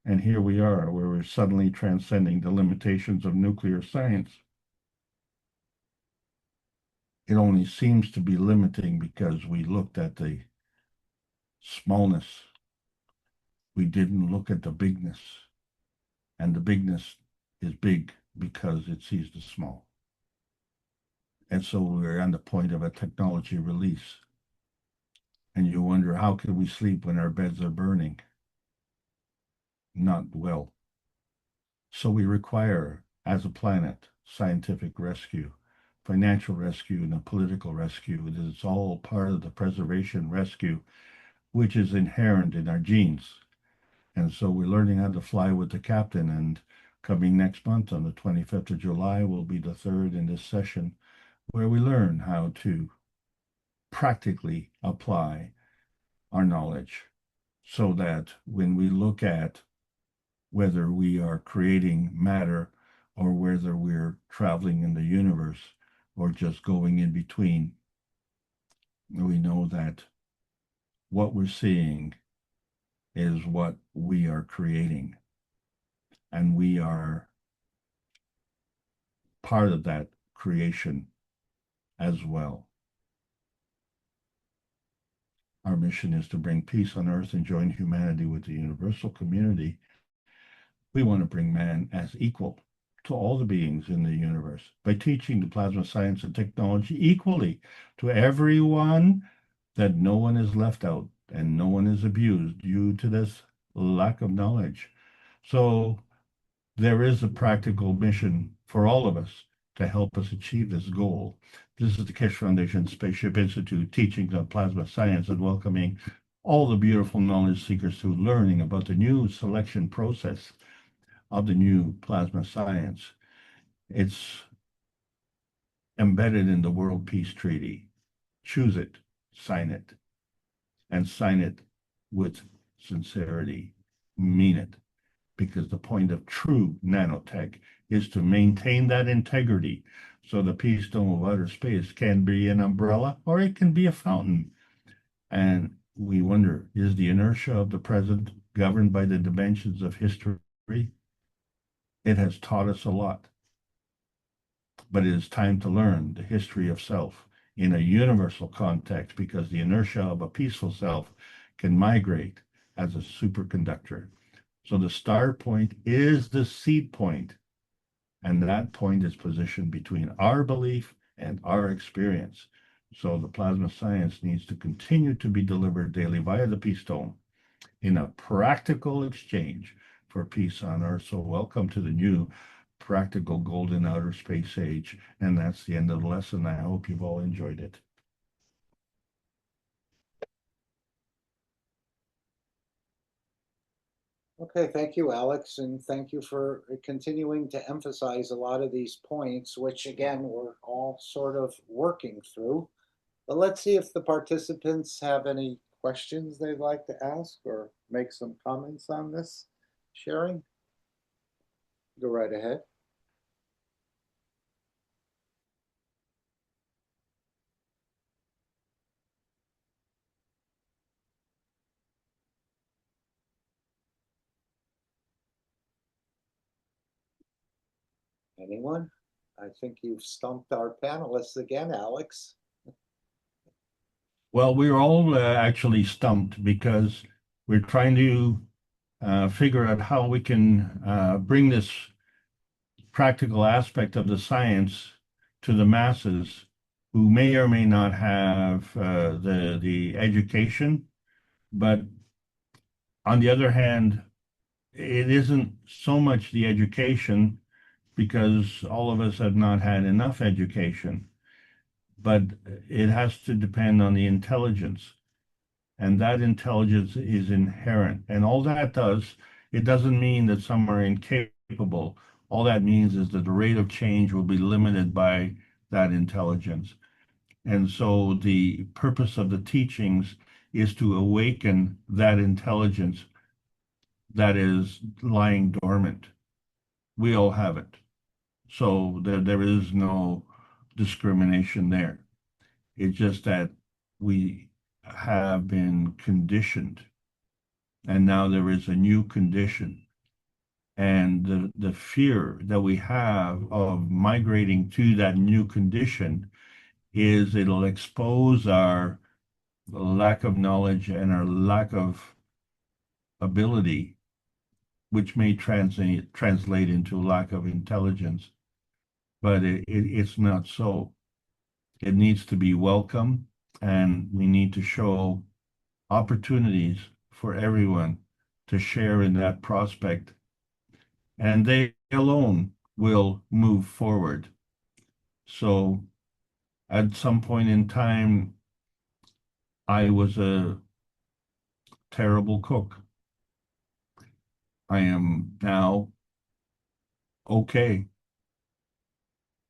And here we are, where we're suddenly transcending the limitations of nuclear science. It only seems to be limiting because we looked at the smallness. We didn't look at the bigness. And the bigness is big because it sees the small. And so we're on the point of a technology release. And you wonder, how can we sleep when our beds are burning? Not well. So we require, as a planet, scientific rescue, financial rescue, and a political rescue. It is all part of the preservation rescue, which is inherent in our genes. And so we're learning how to fly with the captain. And coming next month on the 25th of July will be the third in this session, where we learn how to practically apply our knowledge, so that when we look at whether we are creating matter or whether we're traveling in the universe or just going in between, we know that what we're seeing is what we are creating. And we are part of that creation as well. Our mission is to bring peace on earth and join humanity with the universal community. We want to bring man as equal to all the beings in the universe by teaching the plasma science and technology equally to everyone, that no one is left out and no one is abused due to this lack of knowledge. So there is a practical mission for all of us to help us achieve this goal. This is the Keshe Foundation Spaceship Institute, teaching on plasma science and welcoming all the beautiful knowledge seekers to learning about the new selection process of the new plasma science. It's embedded in the World Peace Treaty. Choose it, sign it, and sign it with sincerity. Mean it, because the point of true nanotech is to maintain that integrity. So the peace dome of outer space can be an umbrella or it can be a fountain. And we wonder, is the inertia of the present governed by the dimensions of history? It has taught us a lot. But it is time to learn the history of self in a universal context, because the inertia of a peaceful self can migrate as a superconductor. So the start point is the seed point, and that point is positioned between our belief and our experience. So the plasma science needs to continue to be delivered daily via the Peace Dome in a practical exchange for peace on Earth. So welcome to the new practical golden outer space age. And that's the end of the lesson. I hope you've all enjoyed it. Okay, thank you, Alex, and thank you for continuing to emphasize a lot of these points, which again, we're all sort of working through. But let's see if the participants have any questions they'd like to ask or make some comments on this. Sharing? Go right ahead. Anyone? I think you've stumped our panelists again, Alex. Well, we're all actually stumped because we're trying to figure out how we can bring this practical aspect of the science to the masses who may or may not have the education, but on the other hand, it isn't so much the education because all of us have not had enough education, but it has to depend on the intelligence. And that intelligence is inherent. And all that does, it doesn't mean that some are incapable. All that means is that the rate of change will be limited by that intelligence. And so the purpose of the teachings is to awaken that intelligence that is lying dormant. We all have it. So there is no discrimination there. It's just that we have been conditioned, and now there is a new condition. And the fear that we have of migrating to that new condition is it'll expose our lack of knowledge and our lack of ability, which may translate into lack of intelligence. But it's not so. It needs to be welcome, and we need to show opportunities for everyone to share in that prospect, and they alone will move forward. So at some point in time, I was a terrible cook. I am now okay.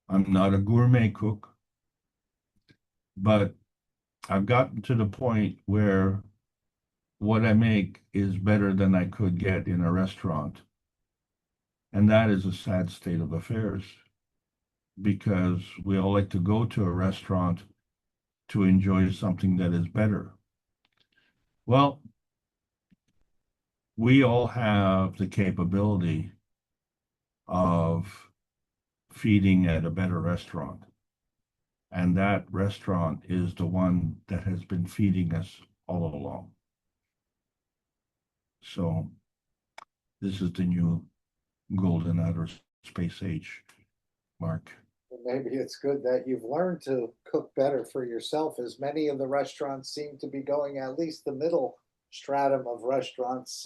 I'm not a gourmet cook, but I've gotten to the point where what I make is better than I could get in a restaurant. And that is a sad state of affairs because we all like to go to a restaurant to enjoy something that is better. Well, we all have the capability of feeding at a better restaurant. And that restaurant is the one that has been feeding us all along. So this is the new golden outer space age, Mark. Maybe it's good that you've learned to cook better for yourself, as many of the restaurants seem to be going, at least the middle stratum of restaurants.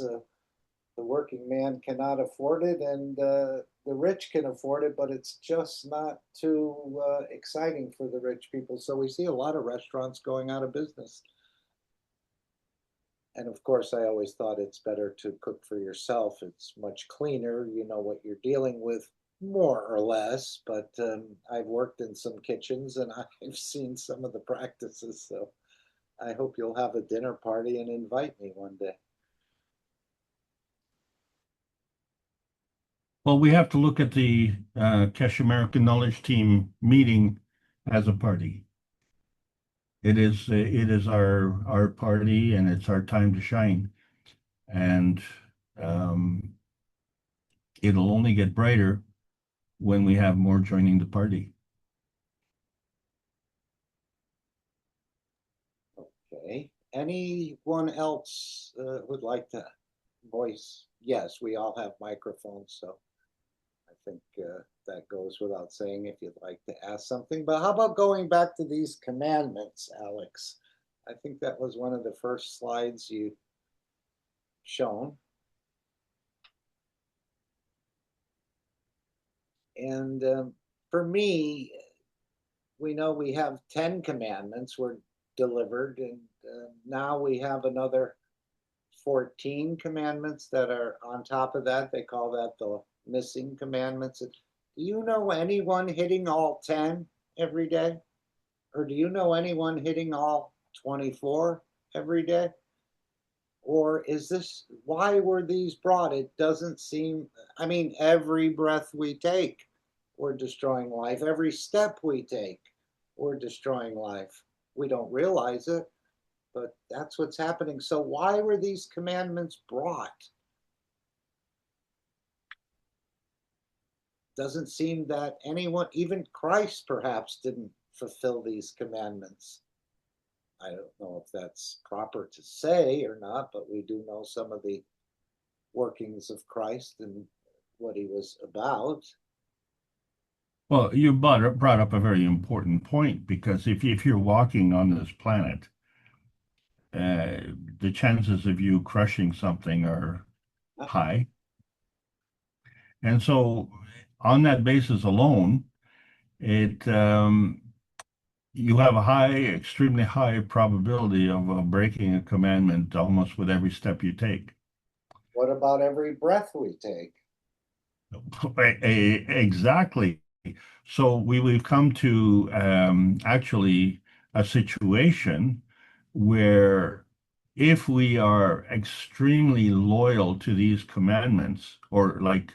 The working man cannot afford it, and the rich can afford it, but it's just not too exciting for the rich people. So we see a lot of restaurants going out of business. And of course, I always thought it's better to cook for yourself. It's much cleaner. You know what you're dealing with, more or less. But I've worked in some kitchens and I've seen some of the practices. So I hope you'll have a dinner party and invite me one day. Well, we have to look at the Keshe American Knowledge Team meeting as a party. It is our party, and it's our time to shine. And um, it'll only get brighter when we have more joining the party. Okay. Anyone else would like to voice yes, we all have microphones, so I think that goes without saying if you'd like to ask something. But how about going back to these commandments, Alex? I think that was one of the first slides you shown. And for me, we know we have 10 commandments were delivered, and now we have another 14 commandments that are on top of that. They call that the missing commandments. Do you know anyone hitting all 10 every day? Or do you know anyone hitting all 24 every day? Or is this, why were these brought? It doesn't seem, I mean, every breath we take, we're destroying life. Every step we take, we're destroying life. We don't realize it, but that's what's happening. So why were these commandments brought? Doesn't seem that anyone, even Christ perhaps, didn't fulfill these commandments. I don't know if that's proper to say or not, but we do know some of the workings of Christ and what he was about. Well, you brought up a very important point because if you're walking on this planet, the chances of you crushing something are high. And so, on that basis alone, it you have a extremely high probability of breaking a commandment almost with every step you take. What about every breath we take? Exactly. So we've come to actually a situation where if we are extremely loyal to these commandments, or like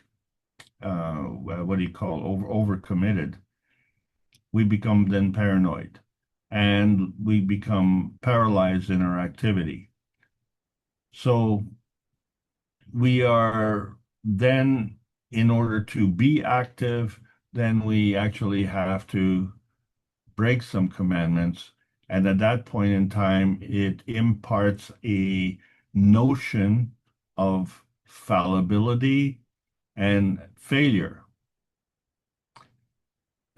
what do you call overcommitted, we become then paranoid and we become paralyzed in our activity. So we are then, in order to be active, then we actually have to break some commandments. And at that point in time, it imparts a notion of fallibility and failure.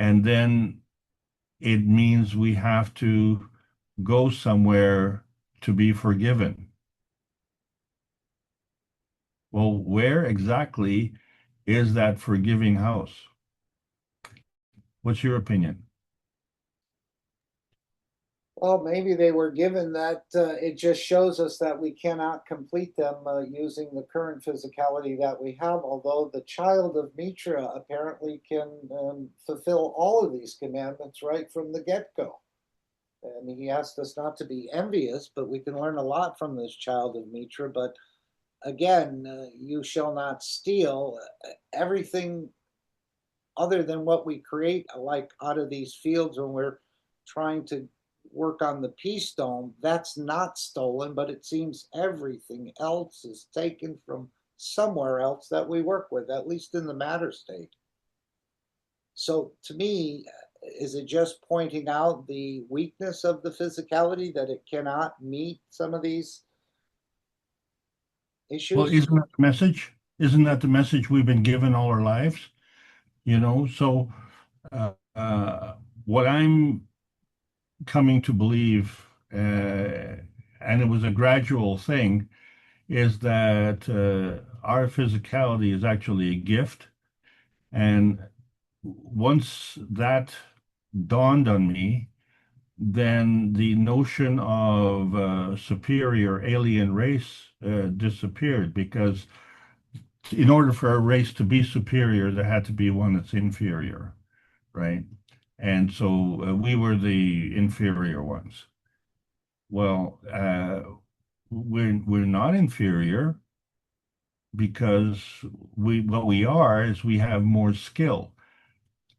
And then it means we have to go somewhere to be forgiven. Well, where exactly is that forgiving house? What's your opinion? Well, maybe they were given that. It just shows us that we cannot complete them using the current physicality that we have, although the child of Mitra apparently can fulfill all of these commandments right from the get-go. And he asked us not to be envious, but we can learn a lot from this child of Mitra. But again, you shall not steal. Everything other than what we create, like out of these fields when we're trying to work on the peace dome, that's not stolen, but it seems everything else is taken from somewhere else that we work with, at least in the matter state. So to me, is it just pointing out the weakness of the physicality that it cannot meet some of these Well, issues? isn't that the message? Isn't that the message we've been given all our lives? You know, so uh, uh, what I'm coming to believe, and it was a gradual thing, is that our physicality is actually a gift. And once that dawned on me, then the notion of superior alien race disappeared because in order for a race to be superior, there had to be one that's inferior, right? And so we were the inferior ones. Well, we're not inferior because what we are is we have more skill.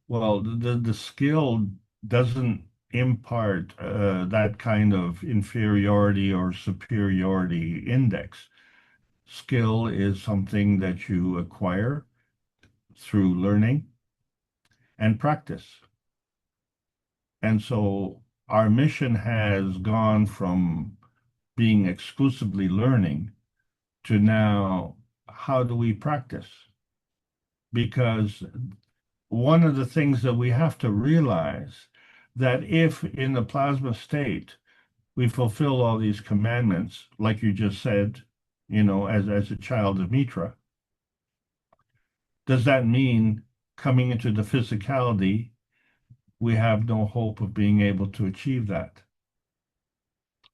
Well, the skill doesn't impart that kind of inferiority or superiority index. Skill is something that you acquire through learning and practice. And so our mission has gone from being exclusively learning to now how do we practice? Because one of the things that we have to realize that if in the plasma state we fulfill all these commandments, like you just said, as a child of Mitra, does that mean coming into the physicality, we have no hope of being able to achieve that?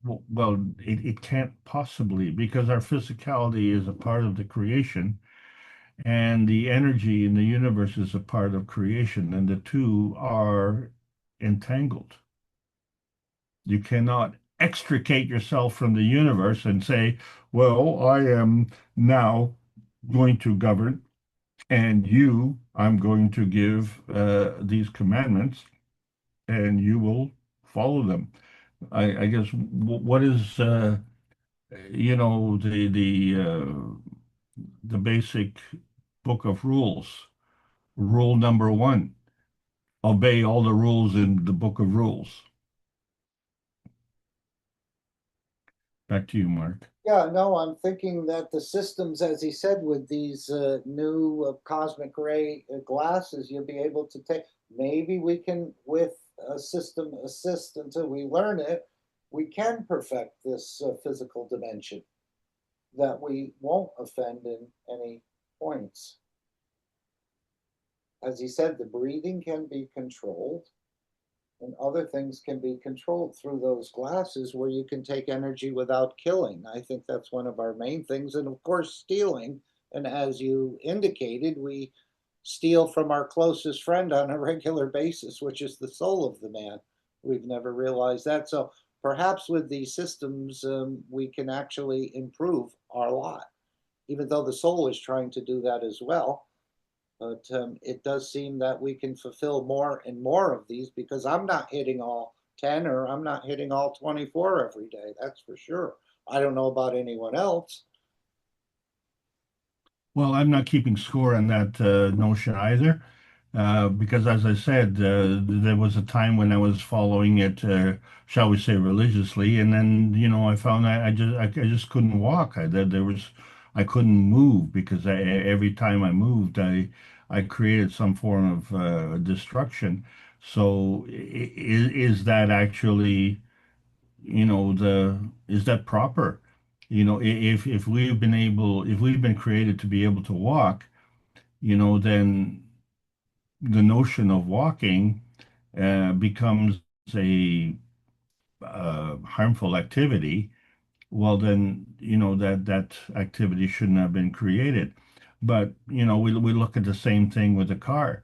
Well, it can't possibly, because our physicality is a part of the creation, and the energy in the universe is a part of creation, and the two are entangled. You cannot extricate yourself from the universe and say, well, I am now going to govern, and I'm going to give these commandments, and you will follow them. I guess what is the basic book of rules. Rule number one: obey all the rules in the book of rules. Back to you, Mark. Yeah, no, I'm thinking that the systems, as he said, with these new cosmic ray glasses, you'll be able to take. Maybe we can, with a system assist until we learn it, we can perfect this physical dimension that we won't offend in any points. As he said, the breathing can be controlled and other things can be controlled through those glasses where you can take energy without killing. I think that's one of our main things. And of course, stealing. And as you indicated, we steal from our closest friend on a regular basis, which is the soul of the man. We've never realized that. So perhaps with these systems, we can actually improve our lot, even though the soul is trying to do that as well. But it does seem that we can fulfill more and more of these because I'm not hitting all 10 or I'm not hitting all 24 every day. That's for sure. I don't know about anyone else. Well, I'm not keeping score on that notion either, because as I said, there was a time when I was following it, shall we say, religiously, and then I found I just couldn't walk. I couldn't move because every time I moved, I created some form of destruction. So is that actually, is that proper? If we've been created to be able to walk, then the notion of walking becomes a harmful activity. Well, then, that activity shouldn't have been created. But, we look at the same thing with a car.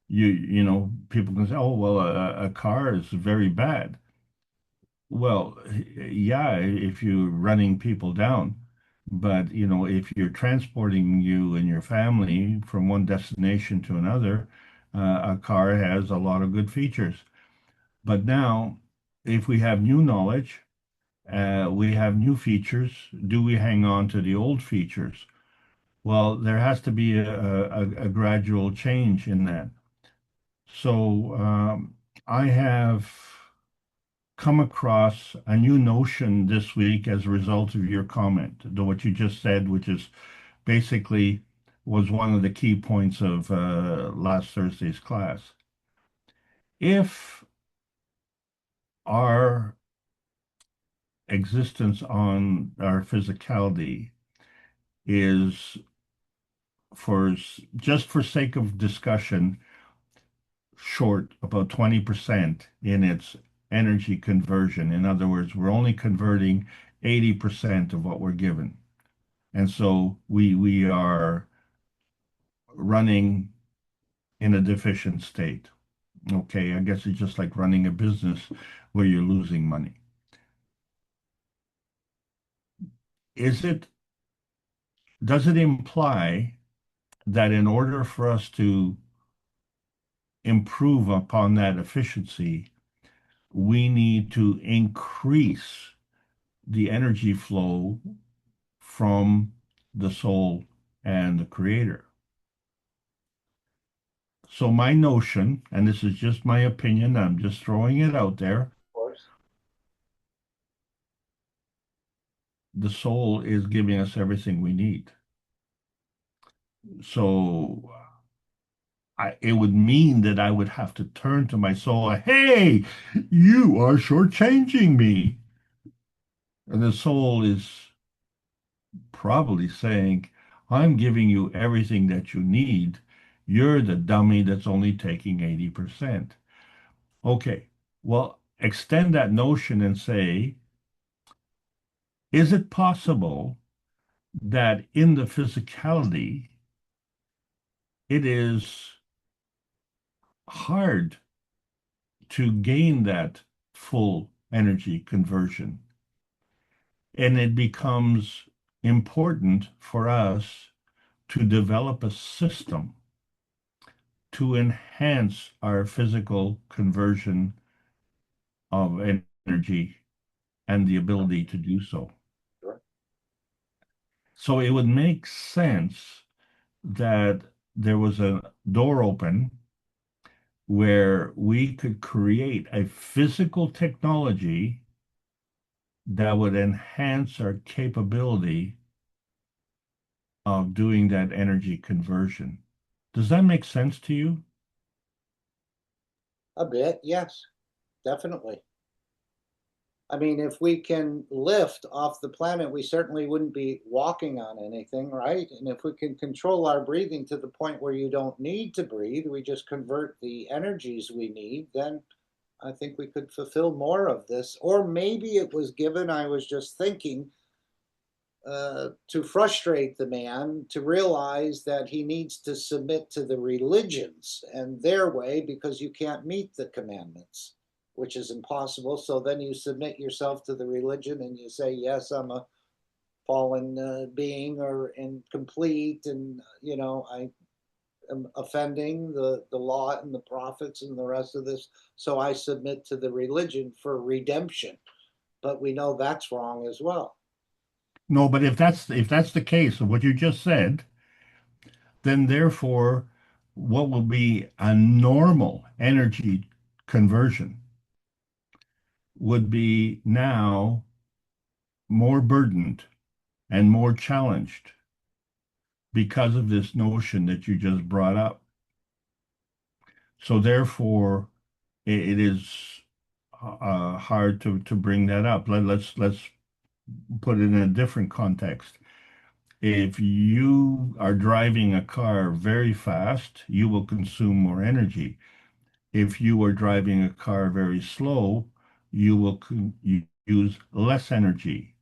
People can say, oh, well, a car is very bad. Well, yeah, if you're running people down, but if you're transporting you and your family from one destination to another, a car has a lot of good features. But now, if we have new knowledge, we have new features. Do we hang on to the old features? Well, there has to be a gradual change in that. So I have come across a new notion this week as a result of your comment, what you just said, which is basically was one of the key points of last Thursday's class. If our existence on our physicality is just for sake of discussion short about 20% in its energy conversion. In other words, we're only converting 80% of what we're given. And so we are running in a deficient state. Okay, I guess it's just like running a business where you're losing money. Does it imply that in order for us to improve upon that efficiency, we need to increase the energy flow from the soul and the creator? So my notion, and this is just my opinion, I'm just throwing it out there, Of course. the soul is giving us everything we need. So it would mean that I would have to turn to my soul. Hey, you are shortchanging me. And the soul is probably saying, I'm giving you everything that you need. You're the dummy that's only taking 80%. Okay, well, extend that notion and say, is it possible that in the physicality, it is hard to gain that full energy conversion? And it becomes important for us to develop a system to enhance our physical conversion of energy and the ability to do so. Sure. So it would make sense that there was a door open where we could create a physical technology that would enhance our capability of doing that energy conversion. Does that make sense to you? A bit, yes, definitely. I mean, if we can lift off the planet, we certainly wouldn't be walking on anything, right? And if we can control our breathing to the point where you don't need to breathe, we just convert the energies we need, then I think we could fulfill more of this. Or maybe it was given, I was just thinking, to frustrate the man to realize that he needs to submit to the religions and their way because you can't meet the commandments, which is impossible. So then you submit yourself to the religion and you say, yes, I'm a fallen being or incomplete, and I am offending the law and the prophets and the rest of this. So I submit to the religion for redemption. But we know that's wrong as well. No, but if that's the case of what you just said, then therefore what will be a normal energy conversion would be now more burdened and more challenged because of this notion that you just brought up. So therefore, it is hard to bring that up. Let's put it in a different context. If you are driving a car very fast, you will consume more energy. If you are driving a car very slow, you will use less energy.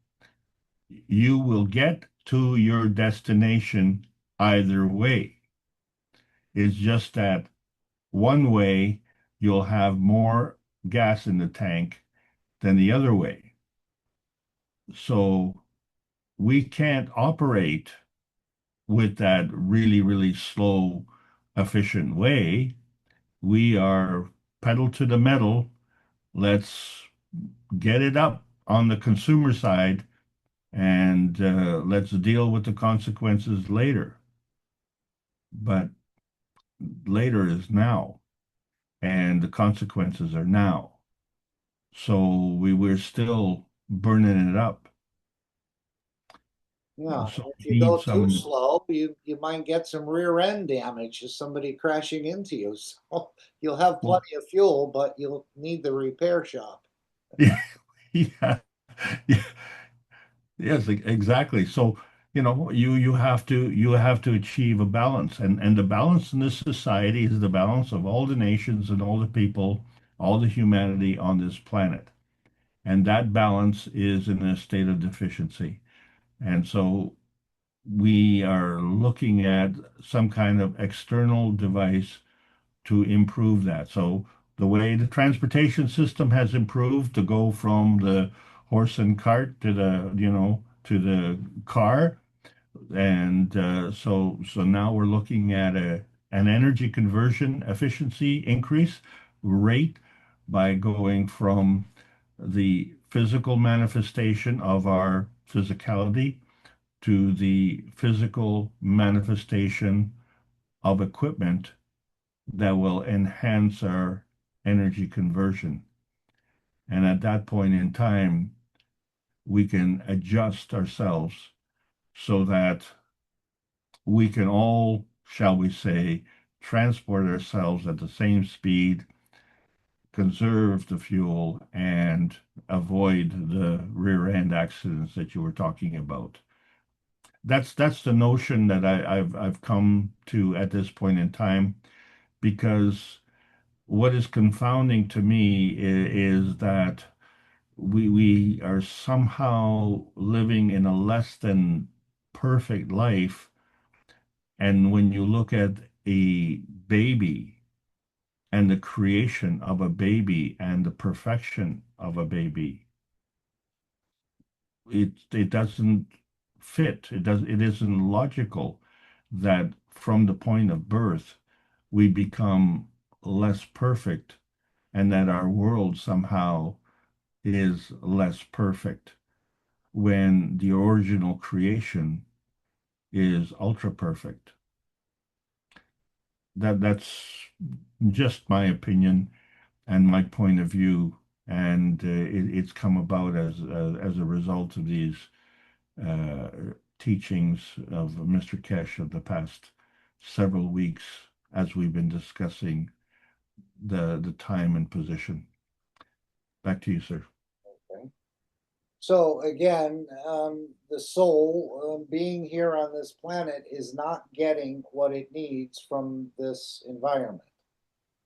You will get to your destination either way. It's just that one way you'll have more gas in the tank than the other way. So we can't operate with that really, really slow, efficient way. We are pedal to the metal. Let's get it up on the consumer side and let's deal with the consequences later. But later is now, and the consequences are now. So we're still burning it up. Yeah, So if you we need go too some. slow, you might get some rear end damage, as somebody crashing into you. So you'll have Well, plenty of fuel, but you'll need the repair shop. yeah, yeah, yeah, yes, exactly. So, you have to achieve a balance, and the balance in this society is the balance of all the nations and all the people, all the humanity on this planet. And that balance is in a state of deficiency. And so we are looking at some kind of external device to improve that. So the way the transportation system has improved to go from the horse and cart to the car, and so now we're looking at an energy conversion efficiency increase rate by going from the physical manifestation of our physicality to the physical manifestation of equipment that will enhance our energy conversion. And at that point in time, we can adjust ourselves so that we can all, shall we say, transport ourselves at the same speed, conserve the fuel, and avoid the rear end accidents that you were talking about. That's the notion that I've come to at this point in time, because what is confounding to me is that we are somehow living in a less than perfect life. And when you look at a baby and the creation of a baby and the perfection of a baby, it doesn't fit. It isn't logical that from the point of birth we become less perfect and that our world somehow is less perfect when the original creation is ultra perfect. That's just my opinion and my point of view, and it's come about as a result of these uh, teachings of Mr. Kesh of the past several weeks as we've been discussing the time and position. Back to you, sir. Okay. So again, the soul being here on this planet is not getting what it needs from this environment.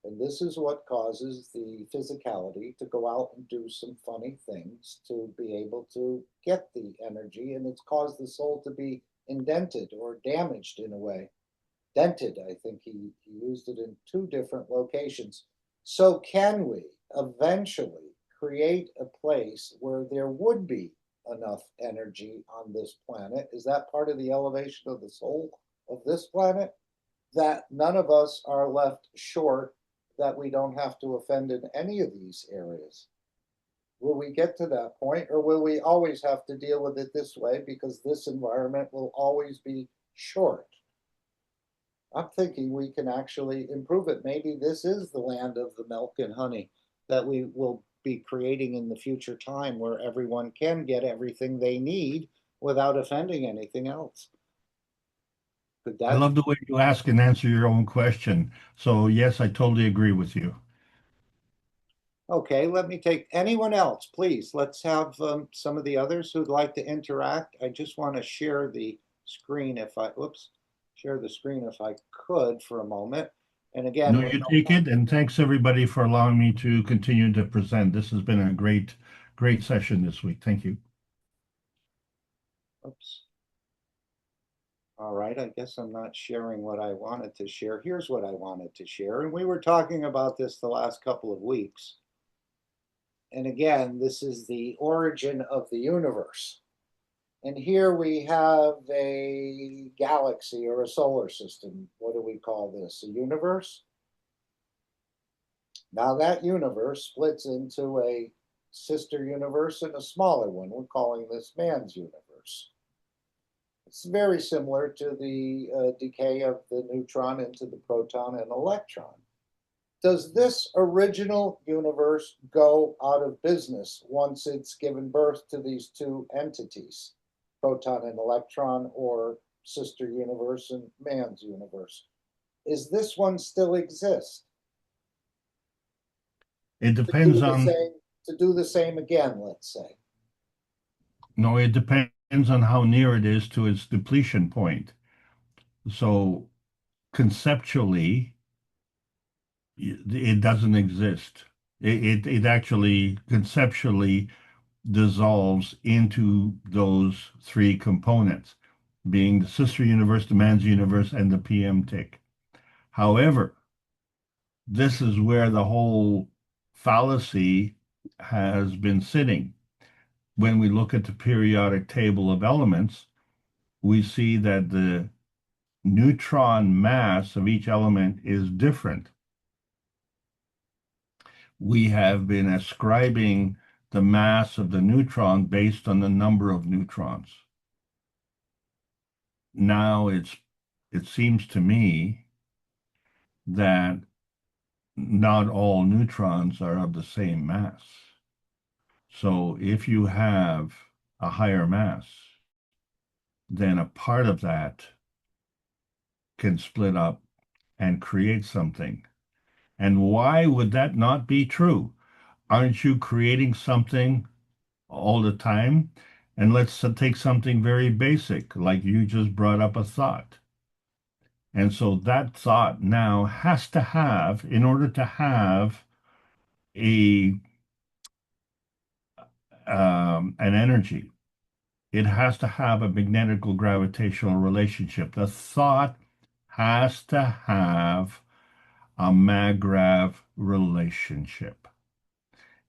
And this is what causes the physicality to go out and do some funny things to be able to get the energy. And it's caused the soul to be indented or damaged in a way. Dented, I think he used it in two different locations. So, can we eventually create a place where there would be enough energy on this planet? Is that part of the elevation of the soul of this planet? That none of us are left short, that we don't have to offend in any of these areas. Will we get to that point, or will we always have to deal with it this way because this environment will always be short? I'm thinking we can actually improve it. Maybe this is the land of the milk and honey that we will be creating in the future time, where everyone can get everything they need without offending anything else. Could I that love the way you ask and answer your own question. So yes, I totally agree with you. Okay, let me take anyone else, please. Let's have some of the others who'd like to interact. I just want to share the screen if I, oops, share the screen if I could for a moment. And again, No, you take it, and thanks everybody for allowing me to continue to present. This has been a great session this week. Thank you. oops. All right, I guess I'm not sharing what I wanted to share. Here's what I wanted to share. And we were talking about this the last couple of weeks. And again, this is the origin of the universe. And here we have a galaxy or a solar system. What do we call this? A universe? Now that universe splits into a sister universe and a smaller one. We're calling this man's universe. It's very similar to the decay of the neutron into the proton and electron. Does this original universe go out of business once it's given birth to these two entities, proton and electron, or sister universe and man's universe? Is this one still exist? It depends on, To do the same again, let's say. no, it depends on how near it is to its depletion point. So conceptually, it doesn't exist. It actually conceptually dissolves into those three components, being the sister universe, the man's universe, and the PM tick. However, this is where the whole fallacy has been sitting. When we look at the periodic table of elements, we see that the neutron mass of each element is different. We have been ascribing the mass of the neutron based on the number of neutrons. Now it seems to me that not all neutrons are of the same mass. So if you have a higher mass, then a part of that can split up and create something. And why would that not be true? Aren't you creating something all the time? And let's take something very basic, like you just brought up a thought. And so that thought now has to have, in order to have a an energy, it has to have a magnetical gravitational relationship. The thought has to have a mag-grav relationship.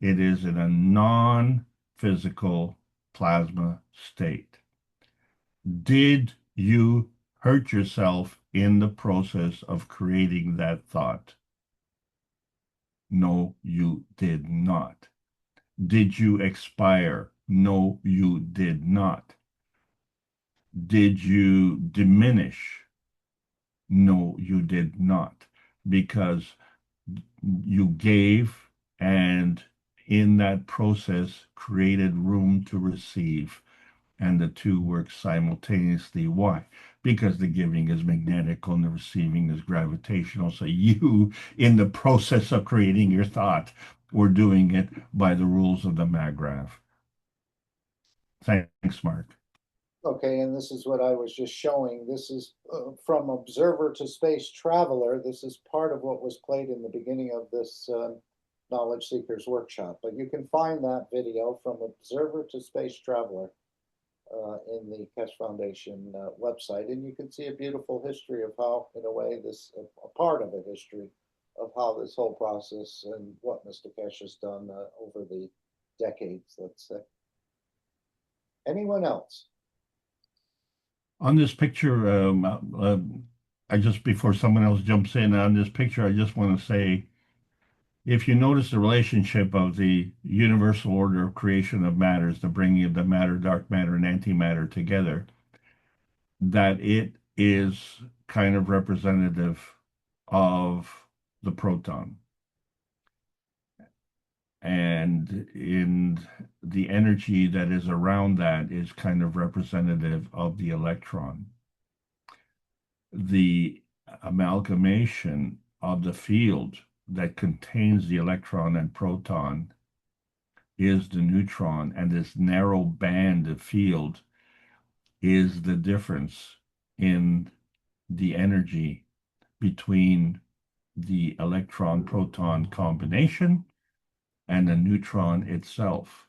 It is in a non-physical plasma state. Did you hurt yourself in the process of creating that thought? No, you did not. Did you expire? No, you did not. Did you diminish? No, you did not, because you gave, and in that process created room to receive, and the two work simultaneously. Why? Because the giving is magnetical and the receiving is gravitational. So you, in the process of creating your thought, were doing it by the rules of the MAGRAV. Thanks, Mark. Okay, and this is what I was just showing. This is from observer to space traveler. This is part of what was played in the beginning of this Knowledge Seekers workshop. But you can find that video from observer to space traveler in the Keshe Foundation website. And you can see a beautiful history of how, in a way, this, a part of a history of how this whole process and what Mr. Keshe has done over the decades, let's say. Anyone else? On this picture, I just, before someone else jumps in on this picture, I just want to say, if you notice the relationship of the universal order of creation of matters, the bringing of the matter, dark matter, and antimatter together, that it is kind of representative of the proton. And in the energy that is around that is kind of representative of the electron. The amalgamation of the field that contains the electron and proton is the neutron, and this narrow band of field is the difference in the energy between the electron-proton combination and the neutron itself.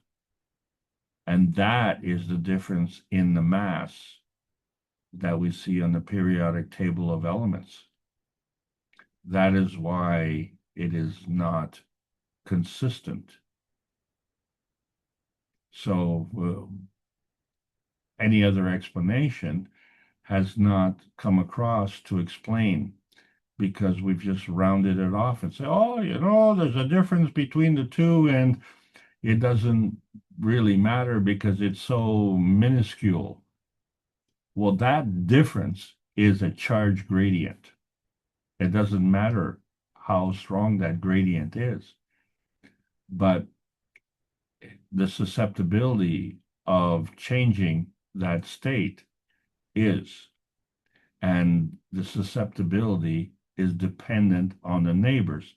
And that is the difference in the mass that we see on the periodic table of elements. That is why it is not consistent. So any other explanation has not come across to explain, because we've just rounded it off and say, oh, you know, there's a difference between the two, and it doesn't really matter because it's so minuscule. Well, that difference is a charge gradient. It doesn't matter how strong that gradient is, but the susceptibility of changing that state is, and the susceptibility is dependent on the neighbors,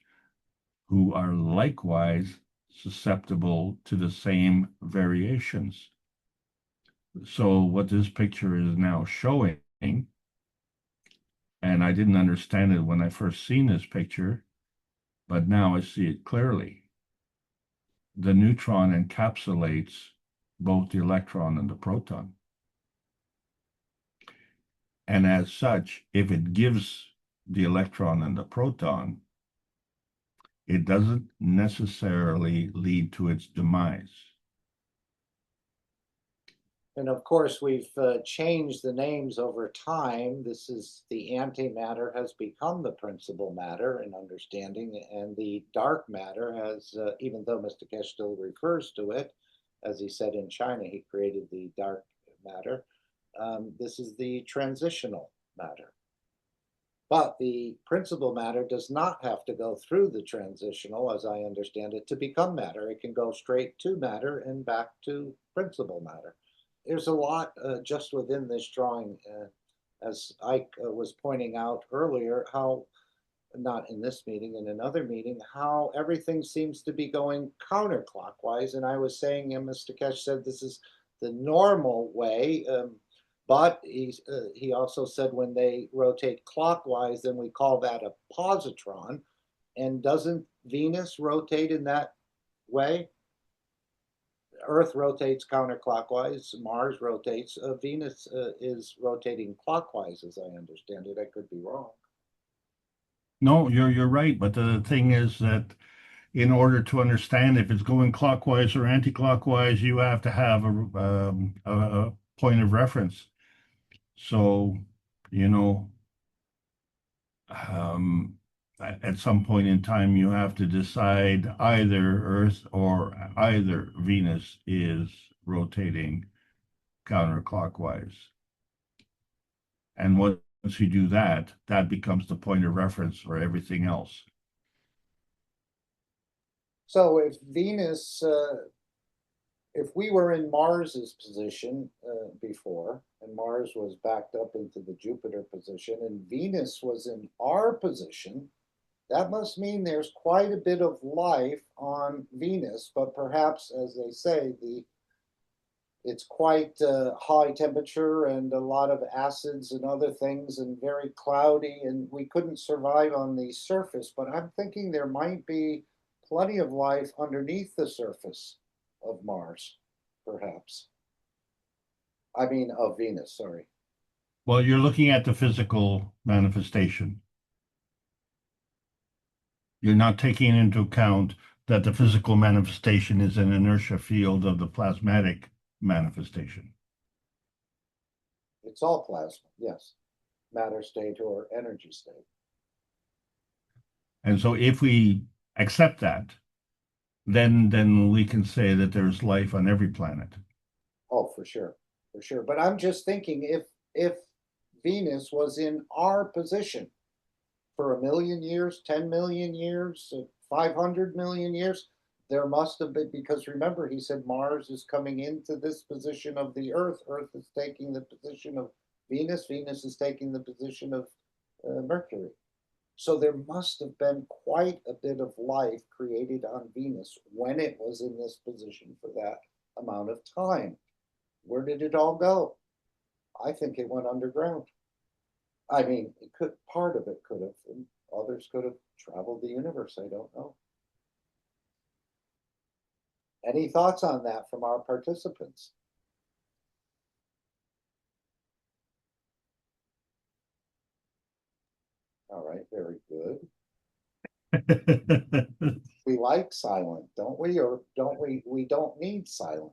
who are likewise susceptible to the same variations. So what this picture is now showing, and I didn't understand it when I first seen this picture, but now I see it clearly. The neutron encapsulates both the electron and the proton. And as such, if it gives the electron and the proton, it doesn't necessarily lead to its demise. And of course, we've changed the names over time. This is the antimatter has become the principal matter in understanding, and the dark matter has, even though Mr. Keshe still refers to it, as he said in China, he created the dark matter. This is the transitional matter. But the principal matter does not have to go through the transitional, as I understand it, to become matter. It can go straight to matter and back to principal matter. There's a lot just within this drawing as Ike was pointing out earlier, how, not in this meeting, in another meeting, how everything seems to be going counterclockwise. And I was saying, and Mr. Kesh said this is the normal way, but he also said when they rotate clockwise, then we call that a positron. And doesn't Venus rotate in that way? Earth rotates counterclockwise, Mars rotates, Venus is rotating clockwise, as I understand it. I could be wrong. No, you're right. But the thing is that in order to understand if it's going clockwise or anti-clockwise, you have to have a point of reference. So, you know, at some point in time, you have to decide either Earth or either Venus is rotating counterclockwise. And once you do that, that becomes the point of reference for everything else. So if Venus, if we were in Mars's position before, and Mars was backed up into the Jupiter position, and Venus was in our position, that must mean there's quite a bit of life on Venus, but perhaps, as they say, it's quite high temperature and a lot of acids and other things and very cloudy, and we couldn't survive on the surface. But I'm thinking there might be plenty of life underneath the surface of Mars, perhaps. I mean, of Venus, sorry. Well, you're looking at the physical manifestation. You're not taking into account that the physical manifestation is an inertia field of the plasmatic manifestation. It's all plasma, yes. Matter state or energy state. And so if we accept that, then we can say that there's life on every planet. Oh, for sure, for sure. But I'm just thinking if Venus was in our position for 1,000,000 years, 10 million years, 500 million years, there must have been, because remember, he said Mars is coming into this position of the Earth. Earth is taking the position of Venus. Venus is taking the position of Mercury. So there must have been quite a bit of life created on Venus when it was in this position for that amount of time. Where did it all go? I think it went underground. I mean, part of it could have, and others could have traveled the universe. I don't know. Any thoughts on that from our participants? All right, very good. We like silent, don't we? Or don't we? We don't need silent.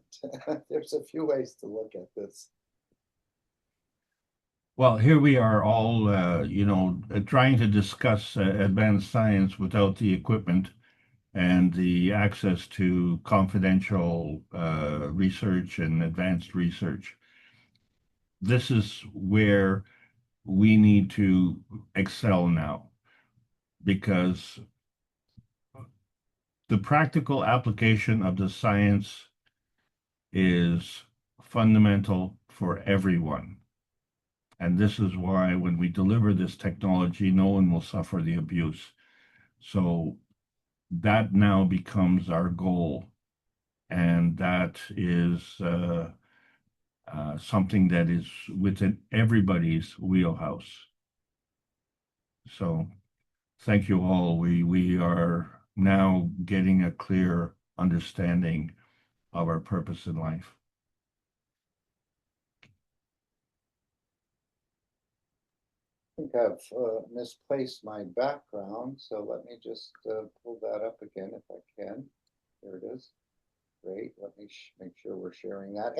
There's a few ways to look at this. Well, here we are all, trying to discuss advanced science without the equipment and the access to confidential research and advanced research. This is where we need to excel now, because the practical application of the science is fundamental for everyone. And this is why when we deliver this technology, no one will suffer the abuse. So that now becomes our goal. And that is something that is within everybody's wheelhouse. So thank you all. We are now getting a clear understanding of our purpose in life. I think I've misplaced my background, so let me just pull that up again if I can. Here it is. Great. Let me make sure we're sharing that.